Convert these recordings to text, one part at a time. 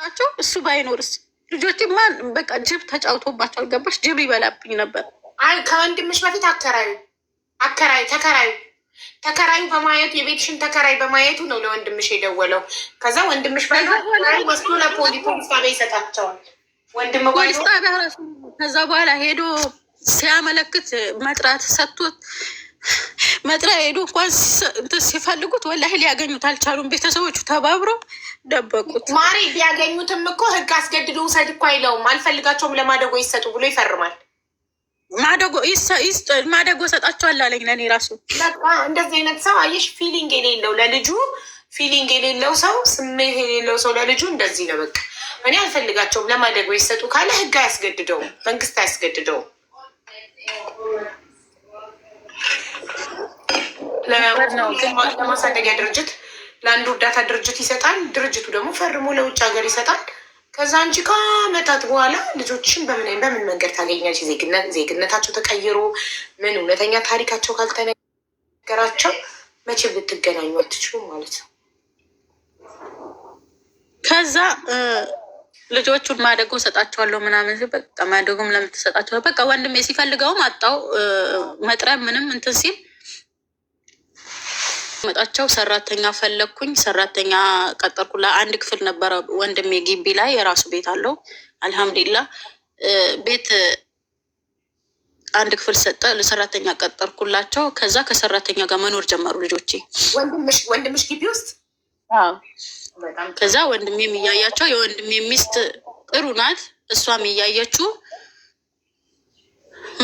ናቸው። እሱ ባይኖርስ ልጆችማ በቃ ጅብ ተጫውቶባቸው አልገባሽ? ጅብ ይበላብኝ ነበር። አይ ከወንድምሽ በፊት ተከራዩ በማየቱ የቤትሽን ተከራይ በማየቱ ነው ለወንድምሽ የደወለው። ከዛ ወንድምሽ ወስዶ ለፖሊስ ጣቢያ ይሰጣቸዋል። ወንድም ፖሊስ ጣቢያ ራሱ ከዛ በኋላ ሄዶ ሲያመለክት መጥራት ሰጥቶት መጥሪያ ሄዱ እንኳን ሲፈልጉት ወላሂ ሊያገኙት አልቻሉም። ቤተሰቦቹ ተባብረው ደበቁት። ማሪ ቢያገኙትም እኮ ህግ አስገድዶ ውሰድ እኮ አይለውም። አልፈልጋቸውም ለማደጎ ይሰጡ ብሎ ይፈርማል። ማደጎ ሰጣቸዋል አለኝ ለእኔ ራሱ። እንደዚህ አይነት ሰው አየሽ፣ ፊሊንግ የሌለው ለልጁ ፊሊንግ የሌለው ሰው፣ ስሜት የሌለው ሰው ለልጁ እንደዚህ ነው። በቃ እኔ አልፈልጋቸውም ለማደጎ ይሰጡ ካለ ህግ አያስገድደውም፣ መንግስት አያስገድደውም። ለማሳደጊያ ድርጅት ለአንዱ እርዳታ ድርጅት ይሰጣል። ድርጅቱ ደግሞ ፈርሞ ለውጭ ሀገር ይሰጣል። ከዛ አንቺ ከአመታት በኋላ ልጆችሽን በምን መንገድ ታገኛች? ዜግነታቸው ተቀይሮ ምን እውነተኛ ታሪካቸው ካልተነገራቸው መቼም ልትገናኙ አትችሉም ማለት ነው። ከዛ ልጆቹን ማደጎ ሰጣቸዋለሁ ምናምን በቃ ማደጎም ለምትሰጣቸው በቃ ወንድሜ ሲፈልገውም አጣው መጥሪያ ምንም እንትን ሲል መጣቸው። ሰራተኛ ፈለግኩኝ፣ ሰራተኛ ቀጠርኩ። ለአንድ ክፍል ነበረ ወንድሜ ግቢ ላይ የራሱ ቤት አለው። አልሐምዱሊላ ቤት አንድ ክፍል ሰጠ፣ ለሰራተኛ ቀጠርኩላቸው። ከዛ ከሰራተኛ ጋር መኖር ጀመሩ ልጆቼ። ወንድምሽ ግቢ ውስጥ? ከዛ ወንድሜ የሚያያቸው የወንድሜ ሚስት ጥሩ ናት፣ እሷም እያየችው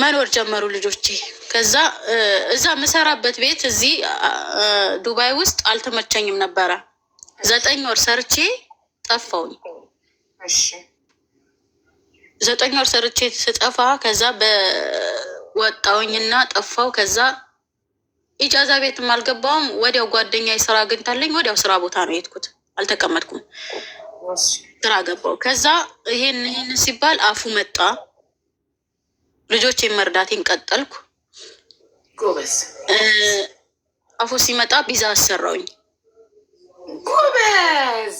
መኖር ጀመሩ ልጆቼ። ከዛ እዛ የምሰራበት ቤት እዚህ ዱባይ ውስጥ አልተመቸኝም ነበረ። 9 ወር ሰርቼ ጠፋውኝ። 9 ወር ሰርቼ ስጠፋ ከዛ በወጣውኝና ጠፋው። ከዛ ኢጃዛ ቤትም አልገባውም። ወዲያው ጓደኛ ስራ አግኝታለኝ ወዲያው ስራ ቦታ ነው የሄድኩት። አልተቀመጥኩም፣ ስራ ገባው። ከዛ ይሄን ሲባል አፉ መጣ። ልጆቼን መርዳቴን ቀጠልኩ። ጎበዝ። አፉ ሲመጣ ቢዛ አሰራውኝ። ጎበዝ።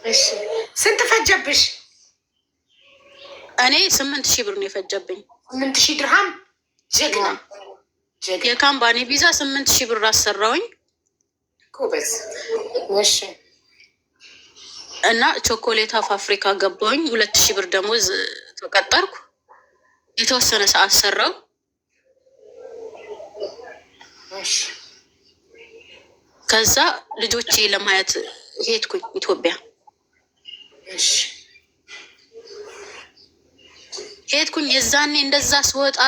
እሺ ስንት ፈጀብሽ? እኔ 8,000 ብር ነው የፈጀብኝ። 8,000 ድርሃም። ጀግና። የካምፓኒ ቢዛ 8,000 ብር አሰራውኝ። ጎበዝ። እሺ እና ቾኮሌት አፍ አፍሪካ ገባውኝ። 2,000 ብር ደሞዝ ተቀጠርኩ። የተወሰነ ሰዓት ሰራው። ከዛ ልጆቼ ለማየት ሄድኩኝ ኢትዮጵያ። ሄድኩኝ የዛኔ እንደዛ ስወጣ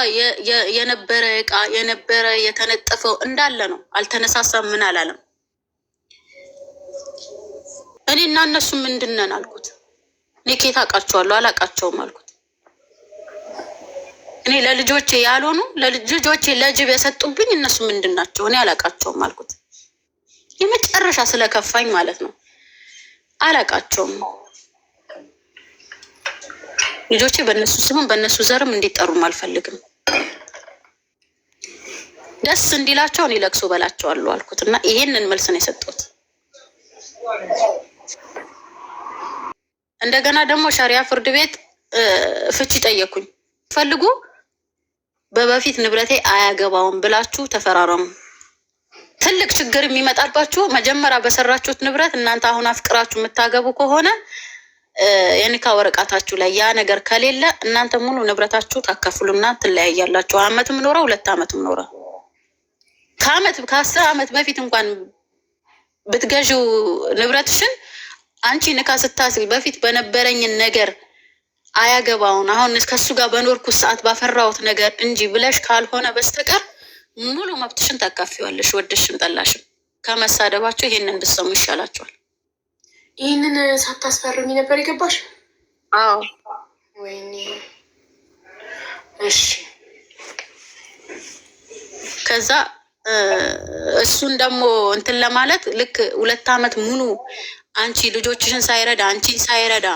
የነበረ እቃ የነበረ የተነጠፈው እንዳለ ነው። አልተነሳሳም፣ ምን አላለም። እኔ እና እነሱ ምንድን ነን አልኩት። እኔ ኬት አውቃቸዋለሁ? አላውቃቸውም አልኩት። እኔ ለልጆቼ ያልሆኑ ለልጆቼ ለጅብ የሰጡብኝ እነሱ ምንድን ናቸው? እኔ አላውቃቸውም አልኩት። የመጨረሻ ስለከፋኝ ማለት ነው። አላውቃቸውም። ልጆቼ በእነሱ ስምም በእነሱ ዘርም እንዲጠሩም አልፈልግም። ደስ እንዲላቸው እኔ ለቅሶ በላቸዋለሁ አልኩት እና ይሄንን መልስ ነው የሰጡት። እንደገና ደግሞ ሸሪያ ፍርድ ቤት ፍቺ ጠየኩኝ። ፈልጉ በበፊት ንብረቴ አያገባውም ብላችሁ ተፈራረሙ። ትልቅ ችግር የሚመጣባችሁ መጀመሪያ በሰራችሁት ንብረት እናንተ አሁን አፍቅራችሁ የምታገቡ ከሆነ የኒካ ወረቀታችሁ ላይ ያ ነገር ከሌለ እናንተ ሙሉ ንብረታችሁ ታከፍሉና ትለያያላችሁ። አመትም ኖረ 2 አመትም ኖረ ከ10 አመት በፊት እንኳን ብትገዢው ንብረትሽን አንቺ ኒካ ስታስቢ በፊት በነበረኝን ነገር አያገባውን አሁን ከሱ ጋር በኖርኩት ሰዓት ባፈራሁት ነገር እንጂ ብለሽ ካልሆነ በስተቀር ሙሉ መብትሽን ታካፊዋለሽ፣ ወደሽም ጠላሽም። ከመሳደባቸው ይሄንን ብትሰሙ ይሻላቸዋል። ይህንን ሳታስፈርሚ ነበር የገባሽ? አዎ። ወይኔ። እሺ። ከዛ እሱን ደግሞ እንትን ለማለት ልክ 2 አመት ሙሉ አንቺ ልጆችሽን ሳይረዳ አንቺን ሳይረዳ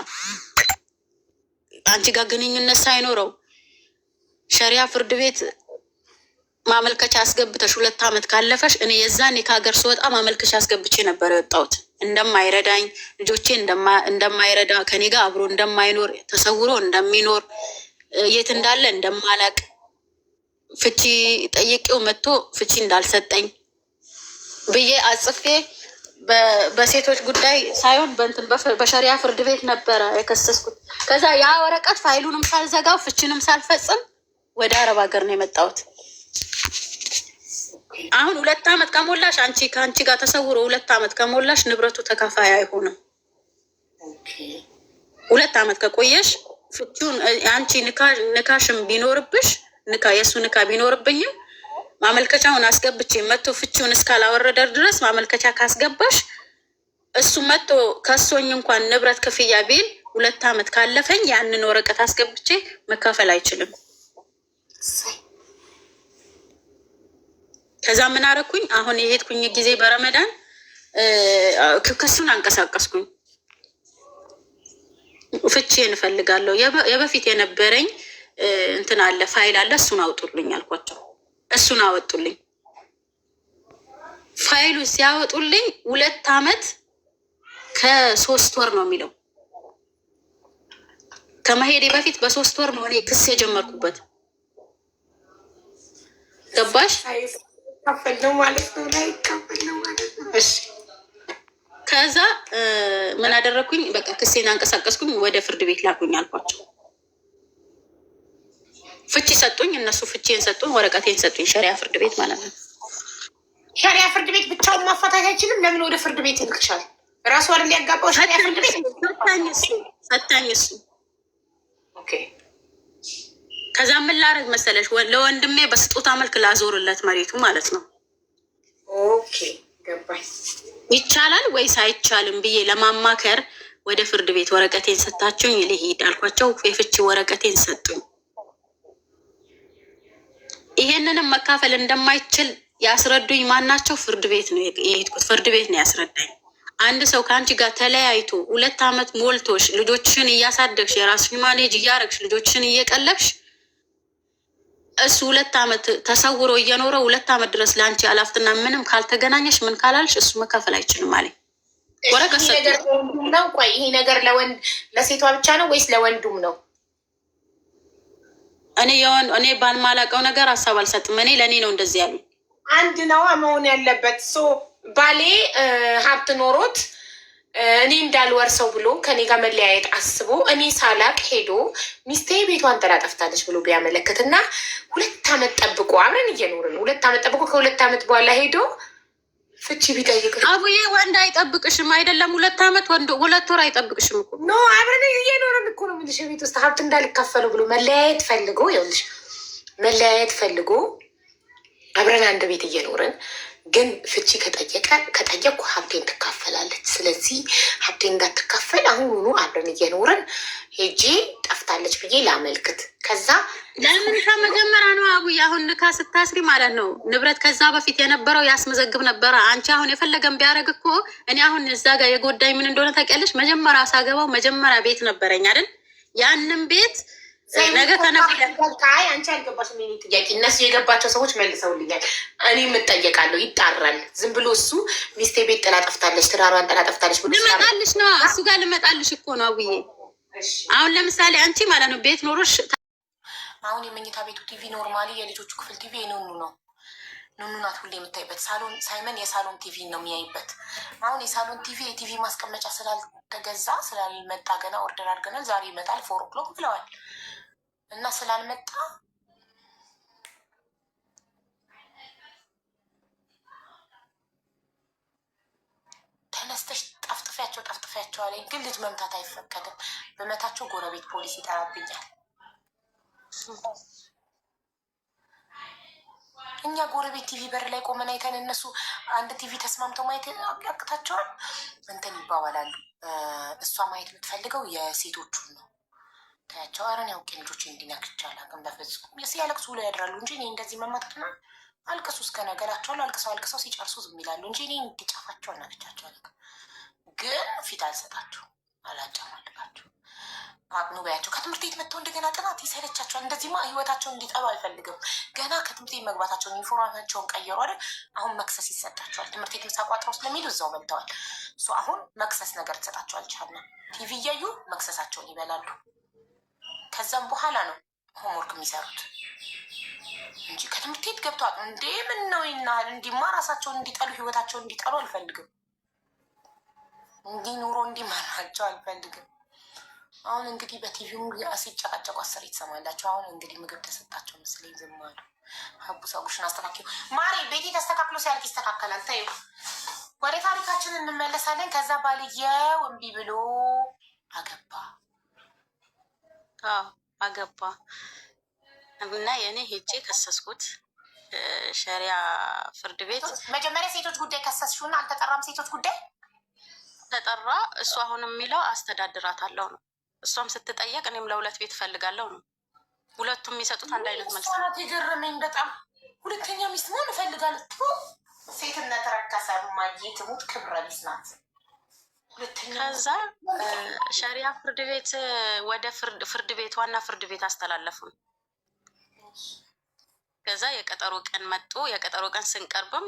አንቺ ጋር ግንኙነት ሳይኖረው ሸሪያ ፍርድ ቤት ማመልከቻ አስገብተሽ 2 አመት ካለፈሽ፣ እኔ የዛኔ ከሀገር ስወጣ ማመልከቻ አስገብቼ ነበር የወጣሁት። እንደማይረዳኝ ልጆቼ እንደማይረዳ ከኔ ጋር አብሮ እንደማይኖር ተሰውሮ እንደሚኖር የት እንዳለ እንደማላቅ ፍቺ ጠይቄው መጥቶ ፍቺ እንዳልሰጠኝ ብዬ አጽፌ በሴቶች ጉዳይ ሳይሆን በእንትን በሸሪያ ፍርድ ቤት ነበረ የከሰስኩት። ከዛ ያ ወረቀት ፋይሉንም ሳልዘጋው ፍቺንም ሳልፈጽም ወደ አረብ ሀገር ነው የመጣሁት። አሁን 2 ዓመት ከሞላሽ ከአንቺ ጋር ተሰውሮ 2 ዓመት ከሞላሽ ንብረቱ ተካፋይ አይሆንም። 2 ዓመት ከቆየሽ ፍቺውን አንቺ ንካሽም ቢኖርብሽ የእሱ ንካ ቢኖርብኝም ማመልከቻውን አስገብቼ መጥቶ ፍቺውን እስካላወረደ ድረስ ማመልከቻ ካስገባሽ እሱ መጥቶ ከሶኝ እንኳን ንብረት ክፍያ ቢል 2 ዓመት ካለፈኝ ያንን ወረቀት አስገብቼ መካፈል አይችልም። ከዛ ምን አረኩኝ? አሁን የሄድኩኝ ጊዜ በረመዳን ክሱን አንቀሳቀስኩኝ። ፍቺ እንፈልጋለሁ የበፊት የነበረኝ እንትን አለ ፋይል አለ እሱን አውጡልኝ አልኳቸው። እሱን አወጡልኝ። ፋይሉ ሲያወጡልኝ 2 ዓመት ከ3 ወር ነው የሚለው። ከመሄዴ በፊት በ3 ወር ነው እኔ ክስ የጀመርኩበት። ገባሽ? ከዛ ምን አደረግኩኝ? በቃ ክሴን አንቀሳቀስኩኝ። ወደ ፍርድ ቤት ላኩኝ አልኳቸው። ፍቺ ሰጡኝ። እነሱ ፍቺን ሰጡኝ፣ ወረቀቴን ሰጡኝ። ሸሪያ ፍርድ ቤት ማለት ነው። ሸሪያ ፍርድ ቤት ብቻውን ማፋታት አይችልም። ለምን ወደ ፍርድ ቤት ይልክሻል? ራሱ አይደል ያጋባው? ሸሪያ ፍርድ ቤት ሰታኝ እሱ። ከዛ ምን ላደርግ መሰለሽ? ለወንድሜ በስጦታ መልክ ላዞርለት መሬቱ ማለት ነው። ኦኬ ገባኝ። ይቻላል ወይስ አይቻልም ብዬ ለማማከር ወደ ፍርድ ቤት ወረቀቴን ሰታችሁኝ ልሂድ አልኳቸው። የፍቺ ወረቀቴን ሰጡኝ። ይሄንንም መካፈል እንደማይችል ያስረዱኝ ማናቸው? ፍርድ ቤት ነው የሄድኩት። ፍርድ ቤት ነው ያስረዳኝ። አንድ ሰው ከአንቺ ጋር ተለያይቶ 2 ዓመት ሞልቶሽ ልጆችሽን እያሳደግሽ የራስሽን ማኔጅ እያረግሽ ልጆችሽን እየቀለብሽ እሱ 2 ዓመት ተሰውሮ እየኖረ 2 ዓመት ድረስ ለአንቺ አላፍትና ምንም ካልተገናኘሽ ምን ካላልሽ እሱ መካፈል አይችልም አለኝ። ወረቀት ነው። ቆይ ይሄ ነገር ለሴቷ ብቻ ነው ወይስ ለወንዱም ነው? እኔ ባልማላቀው ነገር ሀሳብ አልሰጥም። እኔ ለእኔ ነው እንደዚህ ያሉ። አንድ ነው መሆን ያለበት። ባሌ ሀብት ኖሮት እኔ እንዳልወርሰው ብሎ ከኔ ጋር መለያየት አስቦ እኔ ሳላቅ ሄዶ ሚስቴ ቤቷን ጥላ ጠፍታለች ብሎ ቢያመለክት እና 2 ዓመት ጠብቆ አብረን እየኖርን 2 ዓመት ጠብቆ ከ2 ዓመት በኋላ ሄዶ ፍቺ ቢጠይቅ አቡዬ ወንድ አይጠብቅሽም አይደለም? 2 ዓመት 2 ወር አይጠብቅሽም እኮ ኖ አብረን እየኖርን እኮ ነው የምልሽ። ቤት ውስጥ ሀብት እንዳልካፈለው ብሎ መለያየት ፈልጎ ይኸውልሽ፣ መለያየት ፈልጎ አብረን አንድ ቤት እየኖርን ግን ፍቺ ከጠየቅኩ ሀብቴን ትካፈላለች። ስለዚህ ሀብቴን እንዳትካፈል አሁኑኑ አብረን እየኖርን ሄጄ ጠፍታለች ብዬ ላመልክት። ከዛ ለምን ከመጀመሪያ ነው አቡዬ? አሁን ንካ ስታስሪ ማለት ነው ንብረት ከዛ በፊት የነበረው ያስመዘግብ ነበረ። አንቺ አሁን የፈለገን ቢያደርግ እኮ እኔ አሁን እዛ ጋር የጎዳኝ ምን እንደሆነ ታውቂያለሽ? መጀመሪያ ሳገባው መጀመሪያ ቤት ነበረኝ አይደል? ያንን ቤት ነገ ከነገአይ አንቺ አልገባሽም። የእኔ ጥያቄ እነሱ የገባቸው ሰዎች መልሰውልኛል። እኔ የምጠየቃለሁ፣ ይጣራል። ዝም ብሎ እሱ ሚስቴ ቤት ጥላ ጠፍታለች፣ ትዳሯን ጥላ ጠፍታለች ብሎ ልመጣልሽ ነው። እሱ ጋር ልመጣልሽ እኮ ነው አቡዬ። አሁን ለምሳሌ አንቺ ማለት ነው ቤት ኖሮሽ አሁን የመኝታ ቤቱ ቲቪ ኖርማሊ የልጆቹ ክፍል ቲቪ የኑኑ ነው። ኑኑ ናት ሁሌ የምታይበት። ሳሎን ሳይመን የሳሎን ቲቪ ነው የሚያይበት። አሁን የሳሎን ቲቪ የቲቪ ማስቀመጫ ስላልተገዛ ስላልመጣ ገና ኦርደር አድርገናል። ዛሬ ይመጣል 4 o'clock ብለዋል እና ስላልመጣ ተነስተሽ ጠፍጥፊያቸው አለኝ። ግን ልጅ መምታት አይፈቀድም። በመታቸው ጎረቤት ፖሊስ ይጠራብኛል። እኛ ጎረቤት ቲቪ በር ላይ ቆመን አይተን እነሱ አንድ ቲቪ ተስማምተው ማየት ያቅታቸዋል። እንትን ይባባላሉ። እሷ ማየት የምትፈልገው የሴቶቹን ነው። ታያቸው አረን ያውቄ ልጆች እንዲነክቻላ ግን በፍጹም ሲያለቅሱ ላይ ያድራሉ እንጂ እኔ እንደዚህ መማታትና አልቅሱ እስከ ነገራቸዋል። አልቅሰው ሲጨርሱ ዝም ይላሉ እንጂ እኔ እንዲጫፋቸው አናግቻቸው አለ። ግን ፊት አልሰጣቸው። አላጨማልቃችሁ አቅኑ በያቸው። ከትምህርት ቤት መጥተው እንደገና ጥናት ይሰለቻቸዋል። እንደዚህማ ህይወታቸውን እንዲጠሉ አልፈልግም። ገና ከትምህርት ቤት መግባታቸውን ኢንፎርማቸውን ቀየሩ አይደል? አሁን መክሰስ ይሰጣቸዋል። ትምህርት ቤት ምሳ ቋጥረው ስለሚሉ እዛው በልተዋል። አሁን መክሰስ ነገር ትሰጣቸው አልቻልንም። ቲቪ እያዩ መክሰሳቸውን ይበላሉ። ከዛም በኋላ ነው ሆምወርክ የሚሰሩት እንጂ ከትምህርት ቤት ገብተዋል እንዴ ምን ነው ይናል። እንዲማ ራሳቸውን እንዲጠሉ ህይወታቸውን እንዲጠሉ አልፈልግም። እንዲኑሮ እንዲማራቸው አልፈልግም። አሁን እንግዲህ በቲቪው ሲጨቃጨቁ አስር ትሰማላችሁ። አሁን እንግዲህ ምግብ ተሰጣቸው መስለኝ ዝም አሉ። ሀቡ ሰጉሽን አስተካክሉ ማሪ። ቤቴ ተስተካክሎ ሲያልቅ ይስተካከላል። ታዩ ወደ ታሪካችን እንመለሳለን። ከዛ ባልየው እምቢ ብሎ አገባ አገባ እና የእኔ ሄጄ ከሰስኩት ሸሪያ ፍርድ ቤት። መጀመሪያ ሴቶች ጉዳይ ከሰስሽውና አልተጠራም? ሴቶች ጉዳይ ተጠራ። እሱ አሁን የሚለው አስተዳድራታለሁ ነው። እሷም ስትጠየቅ እኔም ለሁለት ቤት እፈልጋለሁ ነው። ሁለቱም የሚሰጡት አንድ አይነት መልስ ነው። የገረመኝ በጣም ሁለተኛ ሚስት መሆን እፈልጋለሁ። ሴትነት ረከሰ። ማየ ትሙት ክብረ ቢስ ናት። ከዛ ሸሪያ ፍርድ ቤት ወደ ፍርድ ቤት ዋና ፍርድ ቤት አስተላለፉን። ከዛ የቀጠሮ ቀን መጡ። የቀጠሮ ቀን ስንቀርብም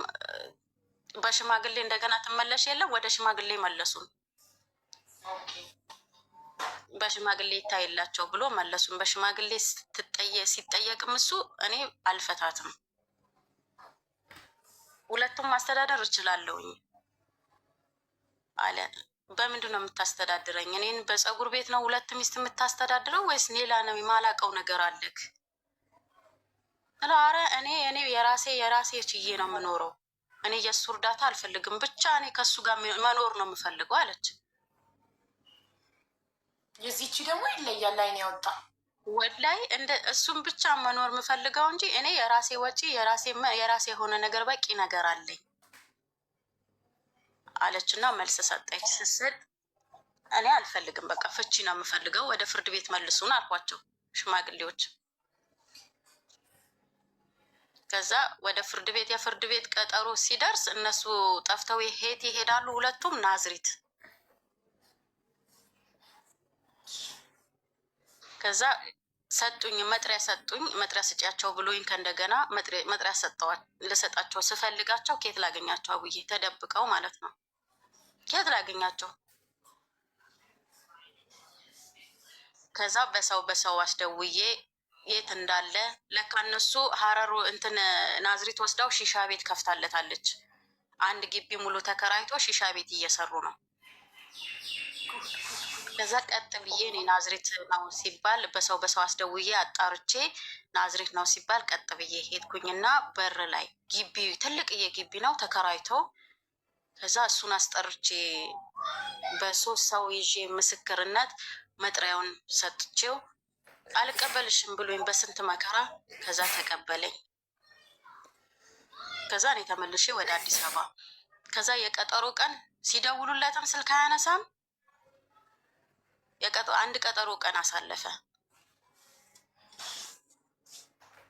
በሽማግሌ እንደገና ትመለሽ የለም ወደ ሽማግሌ መለሱን። በሽማግሌ ይታይላቸው ብሎ መለሱን። በሽማግሌ ሲጠየቅም እሱ እኔ አልፈታትም፣ ሁለቱም ማስተዳደር እችላለሁኝ አለ። በምንድን ነው የምታስተዳድረኝ? እኔን በፀጉር ቤት ነው ሁለት ሚስት የምታስተዳድረው ወይስ ሌላ ነው? የማላውቀው ነገር አለክ? አረ እኔ የራሴ ችዬ ነው የምኖረው። እኔ የእሱ እርዳታ አልፈልግም፣ ብቻ እኔ ከእሱ ጋር መኖር ነው የምፈልገው አለች። የዚህቺ ደግሞ ይለያል። አይን ያወጣ ወላይ እንደ እሱም ብቻ መኖር የምፈልገው እንጂ እኔ የራሴ ወጪ የራሴ የሆነ ነገር በቂ ነገር አለኝ አለችና መልስ ሰጠች። ስስል እኔ አልፈልግም፣ በቃ ፍቺ ነው የምፈልገው፣ ወደ ፍርድ ቤት መልሱን አልኳቸው ሽማግሌዎች። ከዛ ወደ ፍርድ ቤት የፍርድ ቤት ቀጠሮ ሲደርስ እነሱ ጠፍተው ሄት ይሄዳሉ። ሁለቱም ናዝሪት። ከዛ ሰጡኝ፣ መጥሪያ ሰጡኝ። መጥሪያ ስጪያቸው ብሎኝ ከእንደገና መጥሪያ ልሰጣቸው ስፈልጋቸው ኬት ላገኛቸው? አብዬ ተደብቀው ማለት ነው። ኬት ላገኛቸው? ከዛ በሰው አስደውዬ የት እንዳለ ለካ እነሱ ሀረሩ እንትን ናዝሪት ወስዳው ሺሻ ቤት ከፍታለታለች። አንድ ግቢ ሙሉ ተከራይቶ ሺሻ ቤት እየሰሩ ነው። ከዛ ቀጥ ብዬ እኔ ናዝሬት ነው ሲባል በሰው አስደውዬ አጣርቼ ናዝሬት ነው ሲባል ቀጥ ብዬ ሄድኩኝና በር ላይ ግቢ ትልቅዬ ግቢ ነው ተከራይቶ። ከዛ እሱን አስጠርቼ በሶስት ሰው ይዤ ምስክርነት መጥሪያውን ሰጥቼው አልቀበልሽም ብሎኝ በስንት መከራ ከዛ ተቀበለኝ። ከዛ እኔ ተመልሼ ወደ አዲስ አበባ። ከዛ የቀጠሮ ቀን ሲደውሉለትም ስልክ አያነሳም። አንድ ቀጠሮ ቀን አሳለፈ።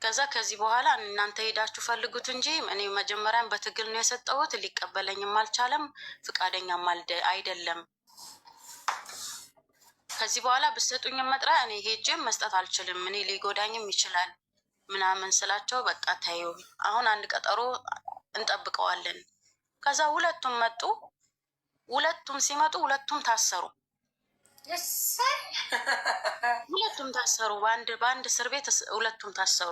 ከዛ ከዚህ በኋላ እናንተ ሄዳችሁ ፈልጉት እንጂ እኔ መጀመሪያም በትግል ነው የሰጠሁት። ሊቀበለኝም አልቻለም፣ ፍቃደኛም አይደለም። ከዚህ በኋላ ብሰጡኝ መጥሪያ እኔ ሄጄም መስጠት አልችልም፣ እኔ ሊጎዳኝም ይችላል ምናምን ስላቸው በቃ ታዩ አሁን አንድ ቀጠሮ እንጠብቀዋለን። ከዛ ሁለቱም መጡ። ሁለቱም ሲመጡ ሁለቱም ታሰሩ። ሁለቱም ታሰሩ። በአንድ እስር ቤት ሁለቱም ታሰሩ።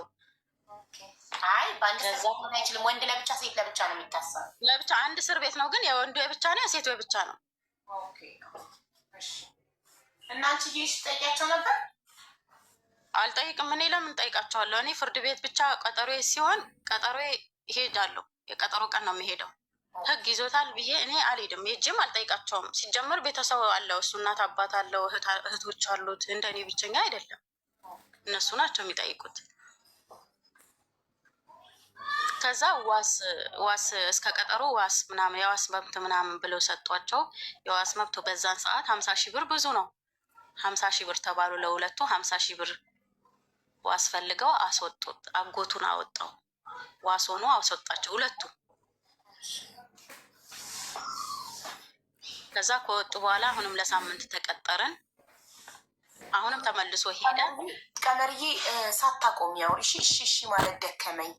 አይ በአንድ እስር ቤት አይችልም። ወንድ ለብቻ ሴት ለብቻ ነው የሚታሰሩ። ለብቻ አንድ እስር ቤት ነው፣ ግን የወንዱ የብቻ ነው የሴቱ የብቻ ነው። ኦኬ እሺ። እና አንቺ ይሽ ጠይቂያቸው ነበር? አልጠይቅም። እኔ ለምን ጠይቃቸዋለሁ? እኔ ፍርድ ቤት ብቻ ቀጠሮ ሲሆን ቀጠሮ ይሄዳለሁ። የቀጠሮ ቀን ነው የሚሄደው። ህግ ይዞታል ብዬ እኔ አልሄድም። ሄጅም አልጠይቃቸውም። ሲጀመር ቤተሰብ አለው እሱ፣ እናት አባት አለው፣ እህቶች አሉት። እንደ እኔ ብቸኛ አይደለም፣ እነሱ ናቸው የሚጠይቁት። ከዛ ዋስ እስከ ቀጠሮ ዋስ ምናምን የዋስ መብት ምናምን ብለው ሰጧቸው። የዋስ መብቱ በዛን ሰዓት 50 ሺህ ብር ብዙ ነው። 50 ሺህ ብር ተባሉ ለሁለቱ። 50 ሺህ ብር ዋስ ፈልገው አስወጡት። አጎቱን አወጣው፣ ዋስ ሆኖ አስወጣቸው ሁለቱ። ከዛ ከወጡ በኋላ አሁንም ለሳምንት ተቀጠረን። አሁንም ተመልሶ ሄደ። ቀመርዬ ሳታቆም ያው እሺ ማለት ደከመኝ።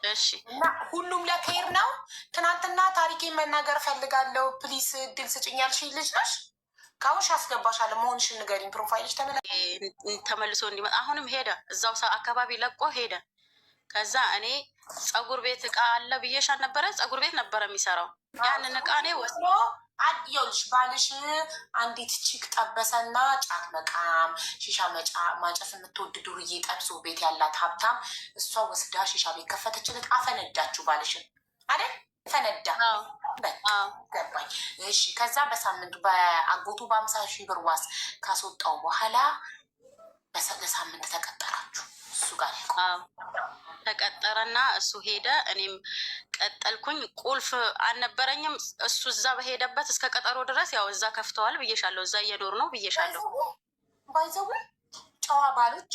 እሺ እና ሁሉም ለከይር ነው። ትናንትና ታሪኬን መናገር ፈልጋለሁ ፕሊስ እድል ስጭኝ ያልሽኝ ልጅ ነሽ። ካሁንሽ አስገባሻለሁ መሆንሽን ንገሪኝ። ፕሮፋይልሽ ተመልሶ እንዲመጣ አሁንም ሄደ። እዛው አካባቢ ለቆ ሄደ። ከዛ እኔ ፀጉር ቤት እቃ አለ ብዬሽ አልነበረ? ፀጉር ቤት ነበረ የሚሰራው። ያንን እቃ እኔ ወስዶ አየውልሽ ባልሽ አንዲት ቺክ ጠበሰና ጫት መቃም ሺሻ ማጨስ የምትወድ ዱርዬ ጠብሶ ቤት ያላት ሀብታም እሷ ወስዳ ሺሻ ቤት ከፈተችለት። አፈነዳችሁ ባልሽን አይደል? ፈነዳ። ገባኝ። እሺ ከዛ በሳምንቱ በአጎቱ በ50,000 ብር ዋስ ካስወጣው በኋላ ለሳምንት ተቀጠራችሁ። እሱ ጋር ተቀጠረና እሱ ሄደ። እኔም ቀጠልኩኝ። ቁልፍ አልነበረኝም። እሱ እዛ በሄደበት እስከ ቀጠሮ ድረስ ያው እዛ ከፍተዋል ብዬሻለሁ። እዛ እየኖር ነው ብዬሻለሁ። ባይዘው ጨዋ ባሎች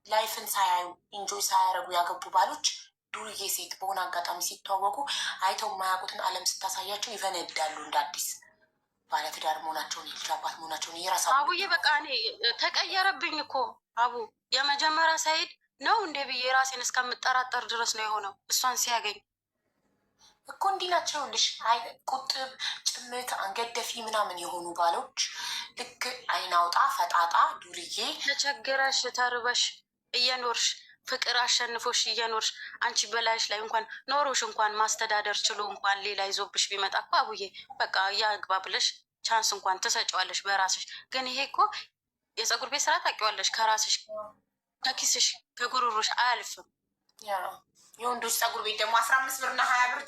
ላይፍን ሳያዩ ኢንጆይ ሳያደርጉ ያገቡ ባሎች ዱርዬ ሴት በሆነ አጋጣሚ ሲተዋወቁ አይተው የማያውቁትን ዓለም ስታሳያቸው ይፈነዳሉ። እንደ አዲስ ባለትዳር መሆናቸውን የልጅ አባት መሆናቸውን እየራሳሉ። አቡዬ በቃ እኔ ተቀየረብኝ እኮ አቡ። የመጀመሪያ ሳይድ ነው እንደ ብዬ ራሴን እስከምጠራጠር ድረስ ነው የሆነው። እሷን ሲያገኝ እኮ እንዲህ ናቸው። ልሽ ቁጥብ፣ ጭምት፣ አንገደፊ ምናምን የሆኑ ባሎች ልክ አይናውጣ ፈጣጣ ዱርዬ ተቸግረሽ ተርበሽ እየኖርሽ ፍቅር አሸንፎሽ እየኖርሽ አንቺ በላይሽ ላይ እንኳን ኖሮሽ እንኳን ማስተዳደር ችሎ እንኳን ሌላ ይዞብሽ ቢመጣ እኮ አቡዬ በቃ ያግባ ብለሽ ቻንስ እንኳን ትሰጪዋለሽ በራስሽ። ግን ይሄ እኮ የፀጉር ቤት ስራ ታውቂዋለሽ። ከራስሽ ከኪስሽ ከጉሮሮሽ አያልፍም። የወንዶች ፀጉር ቤት ደግሞ 15 ብርና 20 ብር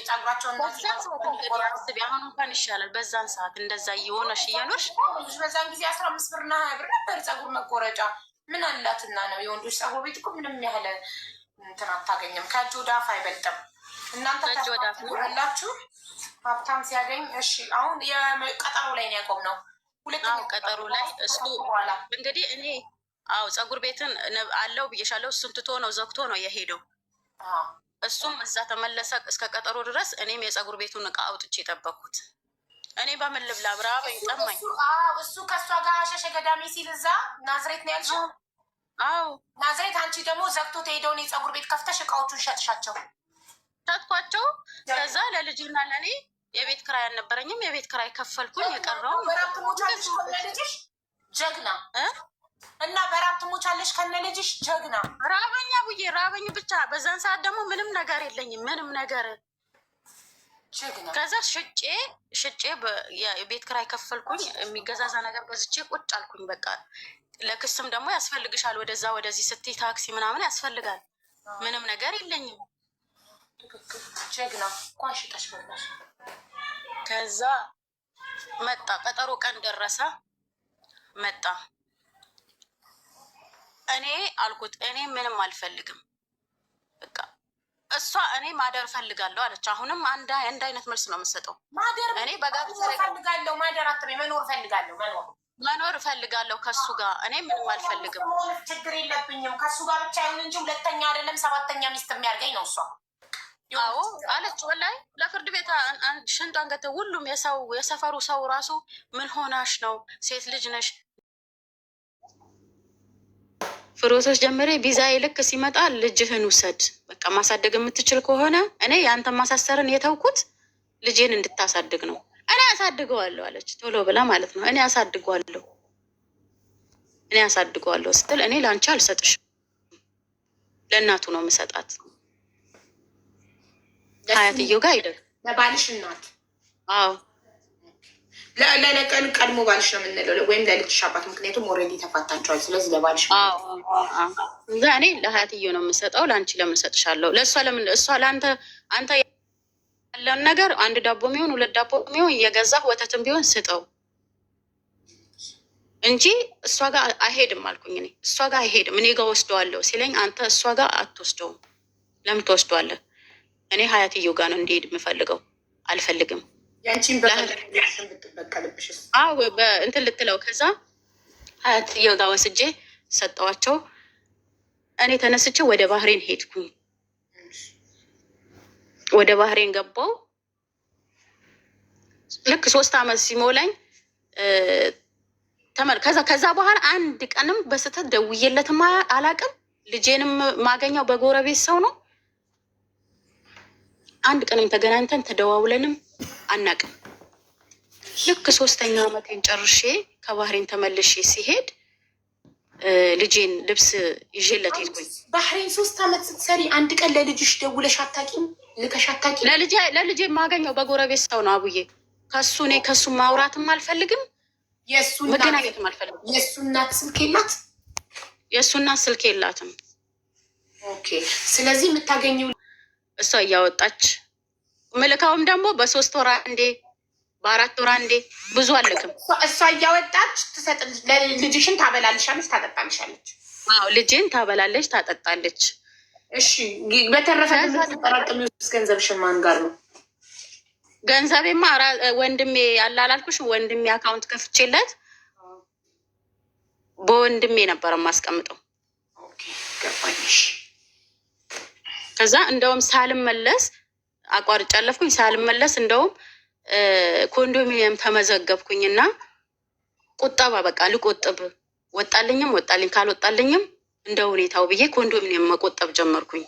ፀጉራቸውን አሁን እንኳን ይሻላል። በዛን ሰዓት እንደዛ እየሆነሽ እየኖርሽ በዛን ጊዜ 15 ብርና 20 ብር ነበር ፀጉር መቆረጫ። ምን አላትና ነው? የወንዶች ፀጉር ቤት እኮ ምንም ያህል እንትን አታገኝም። ከእጅ ወደ አፍ አይበልጥም። እናንተ ያላችሁ ሀብታም ሲያገኝ። እሺ አሁን የቀጠሮ ላይ ነው ያቆምነው። ሁለተኛው ቀጠሮ ላይ እሱ እንግዲህ እኔ ፀጉር ቤትን አለው ብዬሻለሁ። እሱን ትቶ ነው ዘግቶ ነው የሄደው። እሱም እዛ ተመለሰ እስከ ቀጠሮ ድረስ። እኔም የፀጉር ቤቱን እቃ አውጥቼ የጠበኩት እኔ በምን ልብላ ብራበኝ ጠማኝ። እሱ ከእሷ ጋር ሸሸ ገዳሜ ሲል እዛ ናዝሬት ነው ያልሽው? አዎ ናዝሬት። አንቺ ደግሞ ዘግቶ የሄደውን የፀጉር ቤት ከፍተሽ እቃዎቹን ሸጥሻቸው? ሸጥኳቸው። ከዛ ለልጅና ለእኔ የቤት ክራይ አልነበረኝም። የቤት ክራይ ከፈልኩኝ። የቀረውን በራብ ትሞቻለሽ ከነ ልጅሽ ጀግና እና በራብ ትሞቻለሽ ከነ ልጅሽ ጀግና። ራበኛ ብዬ ራበኝ ብቻ። በዛን ሰዓት ደግሞ ምንም ነገር የለኝም ምንም ነገር። ከዛ ሽጬ የቤት ክራይ ከፈልኩኝ። የሚገዛዛ ነገር ገዝቼ ቁጭ አልኩኝ። በቃ ለክስም ደግሞ ያስፈልግሻል ወደዛ ወደዚህ ስትይ ታክሲ ምናምን ያስፈልጋል። ምንም ነገር የለኝም። ጀግና እንኳን ሽጠሽ በላሽ። ከዛ መጣ ቀጠሮ ቀን ደረሰ። መጣ። እኔ አልኩት እኔ ምንም አልፈልግም በቃ እሷ እኔ ማደር ፈልጋለሁ አለች። አሁንም አንድ አይነት መልስ ነው የምትሰጠው። እኔ ፈልጋለሁ ማደር አትበይ፣ መኖር ፈልጋለሁ መኖር እፈልጋለሁ ከሱ ጋር። እኔ ምንም አልፈልግም። ችግር የለብኝም ከሱ ጋር ብቻ ይሁን እንጂ ሁለተኛ አይደለም 7ኛ ሚስት የሚያርገኝ ነው እሷ። አዎ አለች። ወላሂ ለፍርድ ቤት ሽንጧን ገተ ሁሉም የሰፈሩ ሰው ራሱ ምን ሆናሽ ነው ሴት ልጅ ነሽ ፍሮሰስ ጀምሬ ቪዛ ልክ ሲመጣ ልጅህን ውሰድ በቃ ማሳደግ የምትችል ከሆነ እኔ የአንተ ማሳሰርን የተውኩት ልጄን እንድታሳድግ ነው። እኔ አሳድገዋለሁ አለች ቶሎ ብላ ማለት ነው። እኔ አሳድገዋለሁ ስትል እኔ ለአንቺ አልሰጥሽም ለእናቱ ነው የምሰጣት። ሀያትየው ጋር አይደል ለባልሽ እናት። አዎ ለነቀን ቀድሞ ባልሽ ነው የምንለው ወይም ለልጅሽ አባት። ምክንያቱም ኦልሬዲ ተፋታንቸዋል። ስለዚህ ለባልሽ እዛ እኔ ለሀያትየው ነው የምሰጠው። ለአንቺ ለምን እሰጥሻለሁ? ለእሷ ለምን እሷ ለአንተ አንተ ያለውን ነገር አንድ ዳቦ ሚሆን 2 ዳቦ ሚሆን እየገዛህ ወተትም ቢሆን ስጠው እንጂ እሷ ጋር አይሄድም አልኩኝ። እኔ እሷ ጋር አይሄድም እኔ ጋር ወስደዋለሁ ሲለኝ አንተ እሷ ጋር አትወስደውም። ለምን ትወስደዋለህ? እኔ ሀያትየው ጋር ነው እንዲሄድ የምፈልገው። አልፈልግም እንትን ልትለው። ከዛ ሀያትየው ጋር ወስጄ ሰጠዋቸው። እኔ ተነስቼ ወደ ባህሬን ሄድኩኝ። ወደ ባህሬን ገባው። ልክ 3 ዓመት ሲሞላኝ ከዛ በኋላ አንድ ቀንም በስህተት ደውዬለትም አላውቅም። ልጄንም ማገኘው በጎረቤት ሰው ነው። አንድ ቀንም ተገናኝተን ተደዋውለንም አናውቅም። ልክ 3ኛ ዓመቴን ጨርሼ ከባህሬን ተመልሼ ሲሄድ ልጄን ልብስ ይዤለት ሄድኩኝ። ባህሬን 3 ዓመት ስትሰሪ አንድ ቀን ለልጅሽ ደውለሽ አታውቂም? ልከሽ አታውቂም? ለልጄ ማገኘው በጎረቤት ሰው ነው አቡዬ። ከሱ ማውራትም አልፈልግም፣ መገናኘትም አልፈልግም። የእሱ እናት ስልክ የላት? የእሱ እናት ስልክ የላትም። ኦኬ። ስለዚህ የምታገኘው እሷ እያወጣች ምልካውም ደግሞ በ3 ወር አንዴ በ4 ወር አንዴ ብዙ አልክም። እሷ እያወጣች ትሰጥልሽ፣ ልጅሽን ታበላልሻለች፣ ታጠጣልሻለች። አዎ ልጄን ታበላለች፣ ታጠጣለች። እሺ በተረፈ ተጠራቅሚ ውስጥ ገንዘብሽን ማን ጋር ነው? ገንዘቤማ ወንድሜ ያለ አላልኩሽ? ወንድሜ አካውንት ከፍቼለት በወንድሜ ነበር የማስቀምጠው። ገባሽ? ከዛ እንደውም ሳልመለስ አቋርጬ አለፍኩኝ። ሳልመለስ እንደውም ኮንዶሚኒየም ተመዘገብኩኝ እና ቁጠባ በቃ ልቆጥብ፣ ወጣልኝም ወጣልኝ፣ ካልወጣልኝም እንደ ሁኔታው ብዬ ኮንዶሚኒየም መቆጠብ ጀመርኩኝ።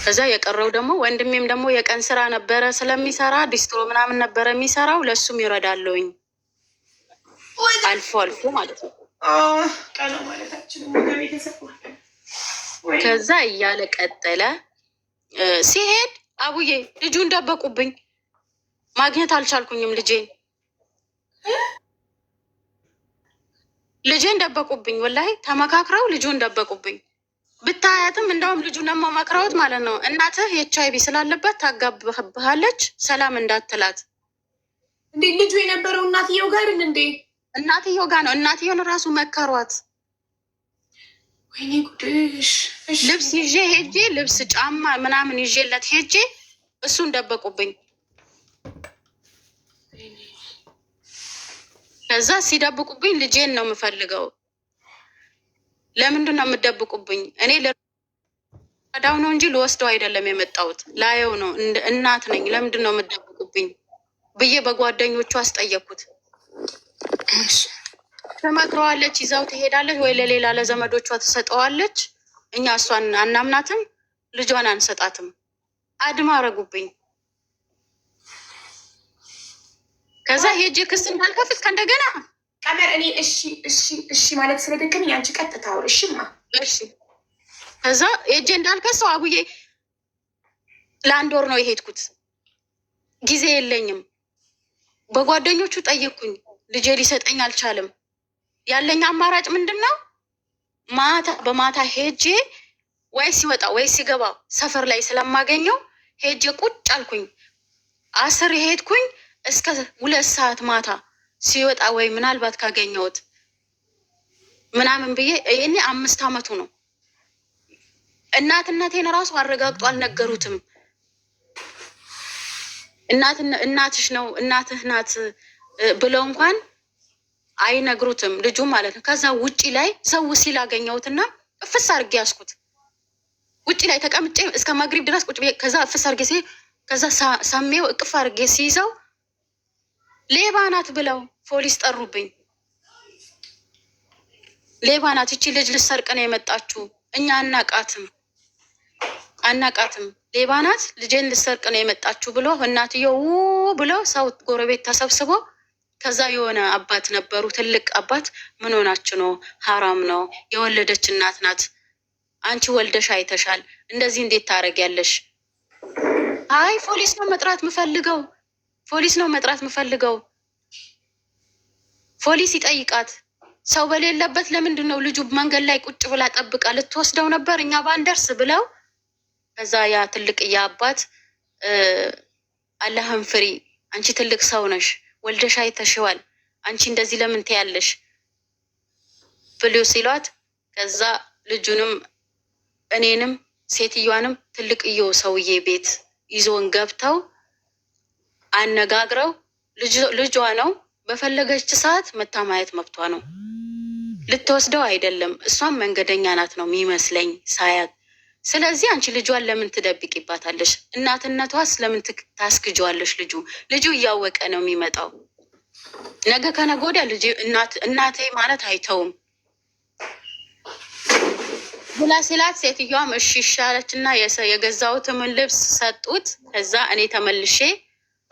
ከዛ የቀረው ደግሞ ወንድሜም ደግሞ የቀን ስራ ነበረ ስለሚሰራ ዲስትሮ ምናምን ነበረ የሚሰራው፣ ለእሱም ይረዳለውኝ አልፎ አልፎ ማለት ነው። ከዛ እያለ ቀጠለ። ሲሄድ አቡዬ ልጁን ደበቁብኝ፣ ማግኘት አልቻልኩኝም። ልጄን ደበቁብኝ። ወላሂ ተመካክረው ልጁን ደበቁብኝ። ብታያትም እንደውም ልጁ ደግሞ መክረውት ማለት ነው፣ እናትህ HIV ስላለበት ታጋብሃለች፣ ሰላም እንዳትላት። እንዴ ልጁ የነበረው እናትየው ጋር እንዴ? እናትየው ጋር ነው። እናትየውን ራሱ መከሯት። ወይኔ ጉድሽ! ልብስ ይዤ ሄጄ ልብስ ጫማ ምናምን ይዤለት ሄጄ እሱን ደበቁብኝ። ከዛ ሲደብቁብኝ ልጄን ነው የምፈልገው። ለምንድን ነው የምደብቁብኝ? እኔ ለዳው ነው እንጂ ልወስደው አይደለም የመጣሁት፣ ላየው ነው። እናት ነኝ። ለምንድን ነው የምደብቁብኝ ብዬ በጓደኞቹ አስጠየኩት። ተመክረዋለች፣ ይዛው ትሄዳለች ወይ ለሌላ ለዘመዶቿ ትሰጠዋለች። እኛ እሷን አናምናትም፣ ልጇን አንሰጣትም። አድማ አረጉብኝ። ከዛ ሄጄ ክስ እንዳልከፍት ከእንደገና ቀመር እኔ እሺ ማለት ስለደከመኝ አንቺ ቀጥታ አውሪ። እሺማ እሺ። ከዛ ሄጄ እንዳልከሰው አቡዬ ለ1 ወር ነው የሄድኩት። ጊዜ የለኝም። በጓደኞቹ ጠየቅኩኝ፣ ልጄ ሊሰጠኝ አልቻለም። ያለኝ አማራጭ ምንድን ነው? በማታ ሄጄ ወይ ሲወጣ ወይ ሲገባ ሰፈር ላይ ስለማገኘው ሄጄ ቁጭ አልኩኝ። 10 ሄድኩኝ እስከ 2 ሰዓት ማታ ሲወጣ ወይ ምናልባት ካገኘሁት ምናምን ብዬ ይሄኔ 5 ዓመቱ ነው። እናትነቴን ራሱ አረጋግጦ አልነገሩትም። እናትሽ ነው እናትህ ናት ብለው እንኳን አይነግሩትም ልጁ ማለት ነው። ከዛ ውጪ ላይ ሰው ሲል አገኘሁትና እፍስ አድርጌ ያዝኩት። ውጪ ላይ ተቀምጬ እስከ መግሪብ ድረስ ቁጭ ብዬ ከዛ እፍስ አድርጌ ከዛ ሰሜው እቅፍ አድርጌ ሲይዘው ሌባ ናት ብለው ፖሊስ ጠሩብኝ። ሌባ ናት እቺ ልጅ ልሰርቅ ነው የመጣችው፣ እኛ አናቃትም፣ ሌባ ናት ልጄን ልሰርቅ ነው የመጣችው ብሎ እናትየው ብለው ሰው ጎረቤት ተሰብስቦ ከዛ የሆነ አባት ነበሩ፣ ትልቅ አባት። ምን ሆናችሁ ነው? ሀራም ነው፣ የወለደች እናት ናት። አንቺ ወልደሽ አይተሻል፣ እንደዚህ እንዴት ታደርጊያለሽ? አይ ፖሊስ ነው መጥራት ምፈልገው። ፖሊስ ይጠይቃት። ሰው በሌለበት ለምንድን ነው ልጁ መንገድ ላይ ቁጭ ብላ ጠብቃ ልትወስደው ነበር፣ እኛ ባንደርስ ብለው። ከዛ ያ ትልቅ አባት አላህን ፍሪ፣ አንቺ ትልቅ ሰው ነሽ፣ ወልደሽ አይተሽዋል፣ አንቺ እንደዚህ ለምን ትያለሽ ብሎ ሲሏት፣ ከዛ ልጁንም እኔንም ሴትዮዋንም ትልቅየው ሰውዬ ቤት ይዞን ገብተው አነጋግረው ልጇ ነው በፈለገች ሰዓት መታ ማየት መብቷ ነው፣ ልትወስደው አይደለም። እሷም መንገደኛ ናት ነው የሚመስለኝ ሳያት ስለዚህ አንቺ ልጇን ለምን ትደብቂባታለሽ? እናትነቷስ ለምን ታስክጀዋለሽ? ልጁ እያወቀ ነው የሚመጣው። ነገ ከነገ ወዲያ ልጅ እናቴ ማለት አይተውም ብላ ሲላት ሴትዮዋም እሺ ይሻለች እና የገዛሁትም ልብስ ሰጡት። ከዛ እኔ ተመልሼ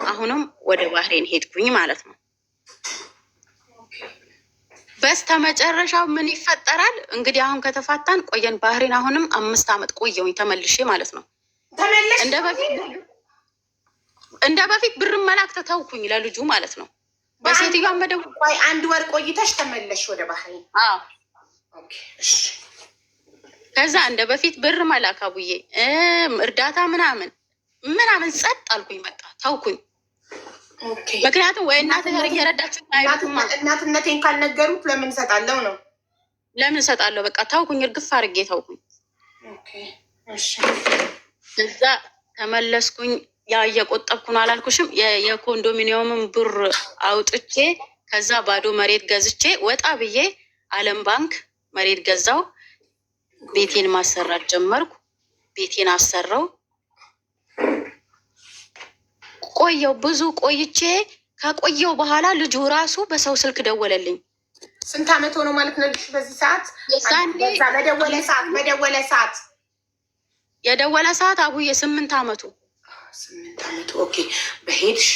አሁንም ወደ ባህሬን ሄድኩኝ ማለት ነው። በስተመጨረሻው ምን ይፈጠራል እንግዲህ አሁን ከተፋታን ቆየን። ባህሬን አሁንም 5 ዓመት ቆየውኝ ተመልሼ ማለት ነው። እንደ በፊት ብር መላክ ተተውኩኝ ለልጁ ማለት ነው። በሴትዮዋ መደወል 1 ወር ቆይተሽ ተመለሽ ወደ ባህሬን? አዎ። ከዛ እንደ በፊት ብር መላክ አቡዬ እርዳታ ምናምን ጸጥ አልኩኝ። በቃ ተውኩኝ። ምክንያቱም ወይ እናት ጋር እየረዳችሁ እናትነቴን ካልነገሩት ለምን እሰጣለሁ ነው? ለምን እሰጣለሁ? በቃ ተውኩኝ፣ እርግፍ አድርጌ ተውኩኝ። እዛ ተመለስኩኝ። ያ እየቆጠብኩ ነው አላልኩሽም? የኮንዶሚኒየምን ብር አውጥቼ ከዛ ባዶ መሬት ገዝቼ ወጣ ብዬ ዓለም ባንክ መሬት ገዛው። ቤቴን ማሰራት ጀመርኩ። ቤቴን አሰራው። ቆየው ብዙ ቆይቼ ከቆየው በኋላ ልጁ ራሱ በሰው ስልክ ደወለልኝ። ስንት ዓመት ሆኖ ማለት ነው ልጅ በዚህ ሰዓት? የደወለ ሰዓት አቡዬ 8 ዓመቱ 8 ዓመቱ። ኦኬ። በሄድሽ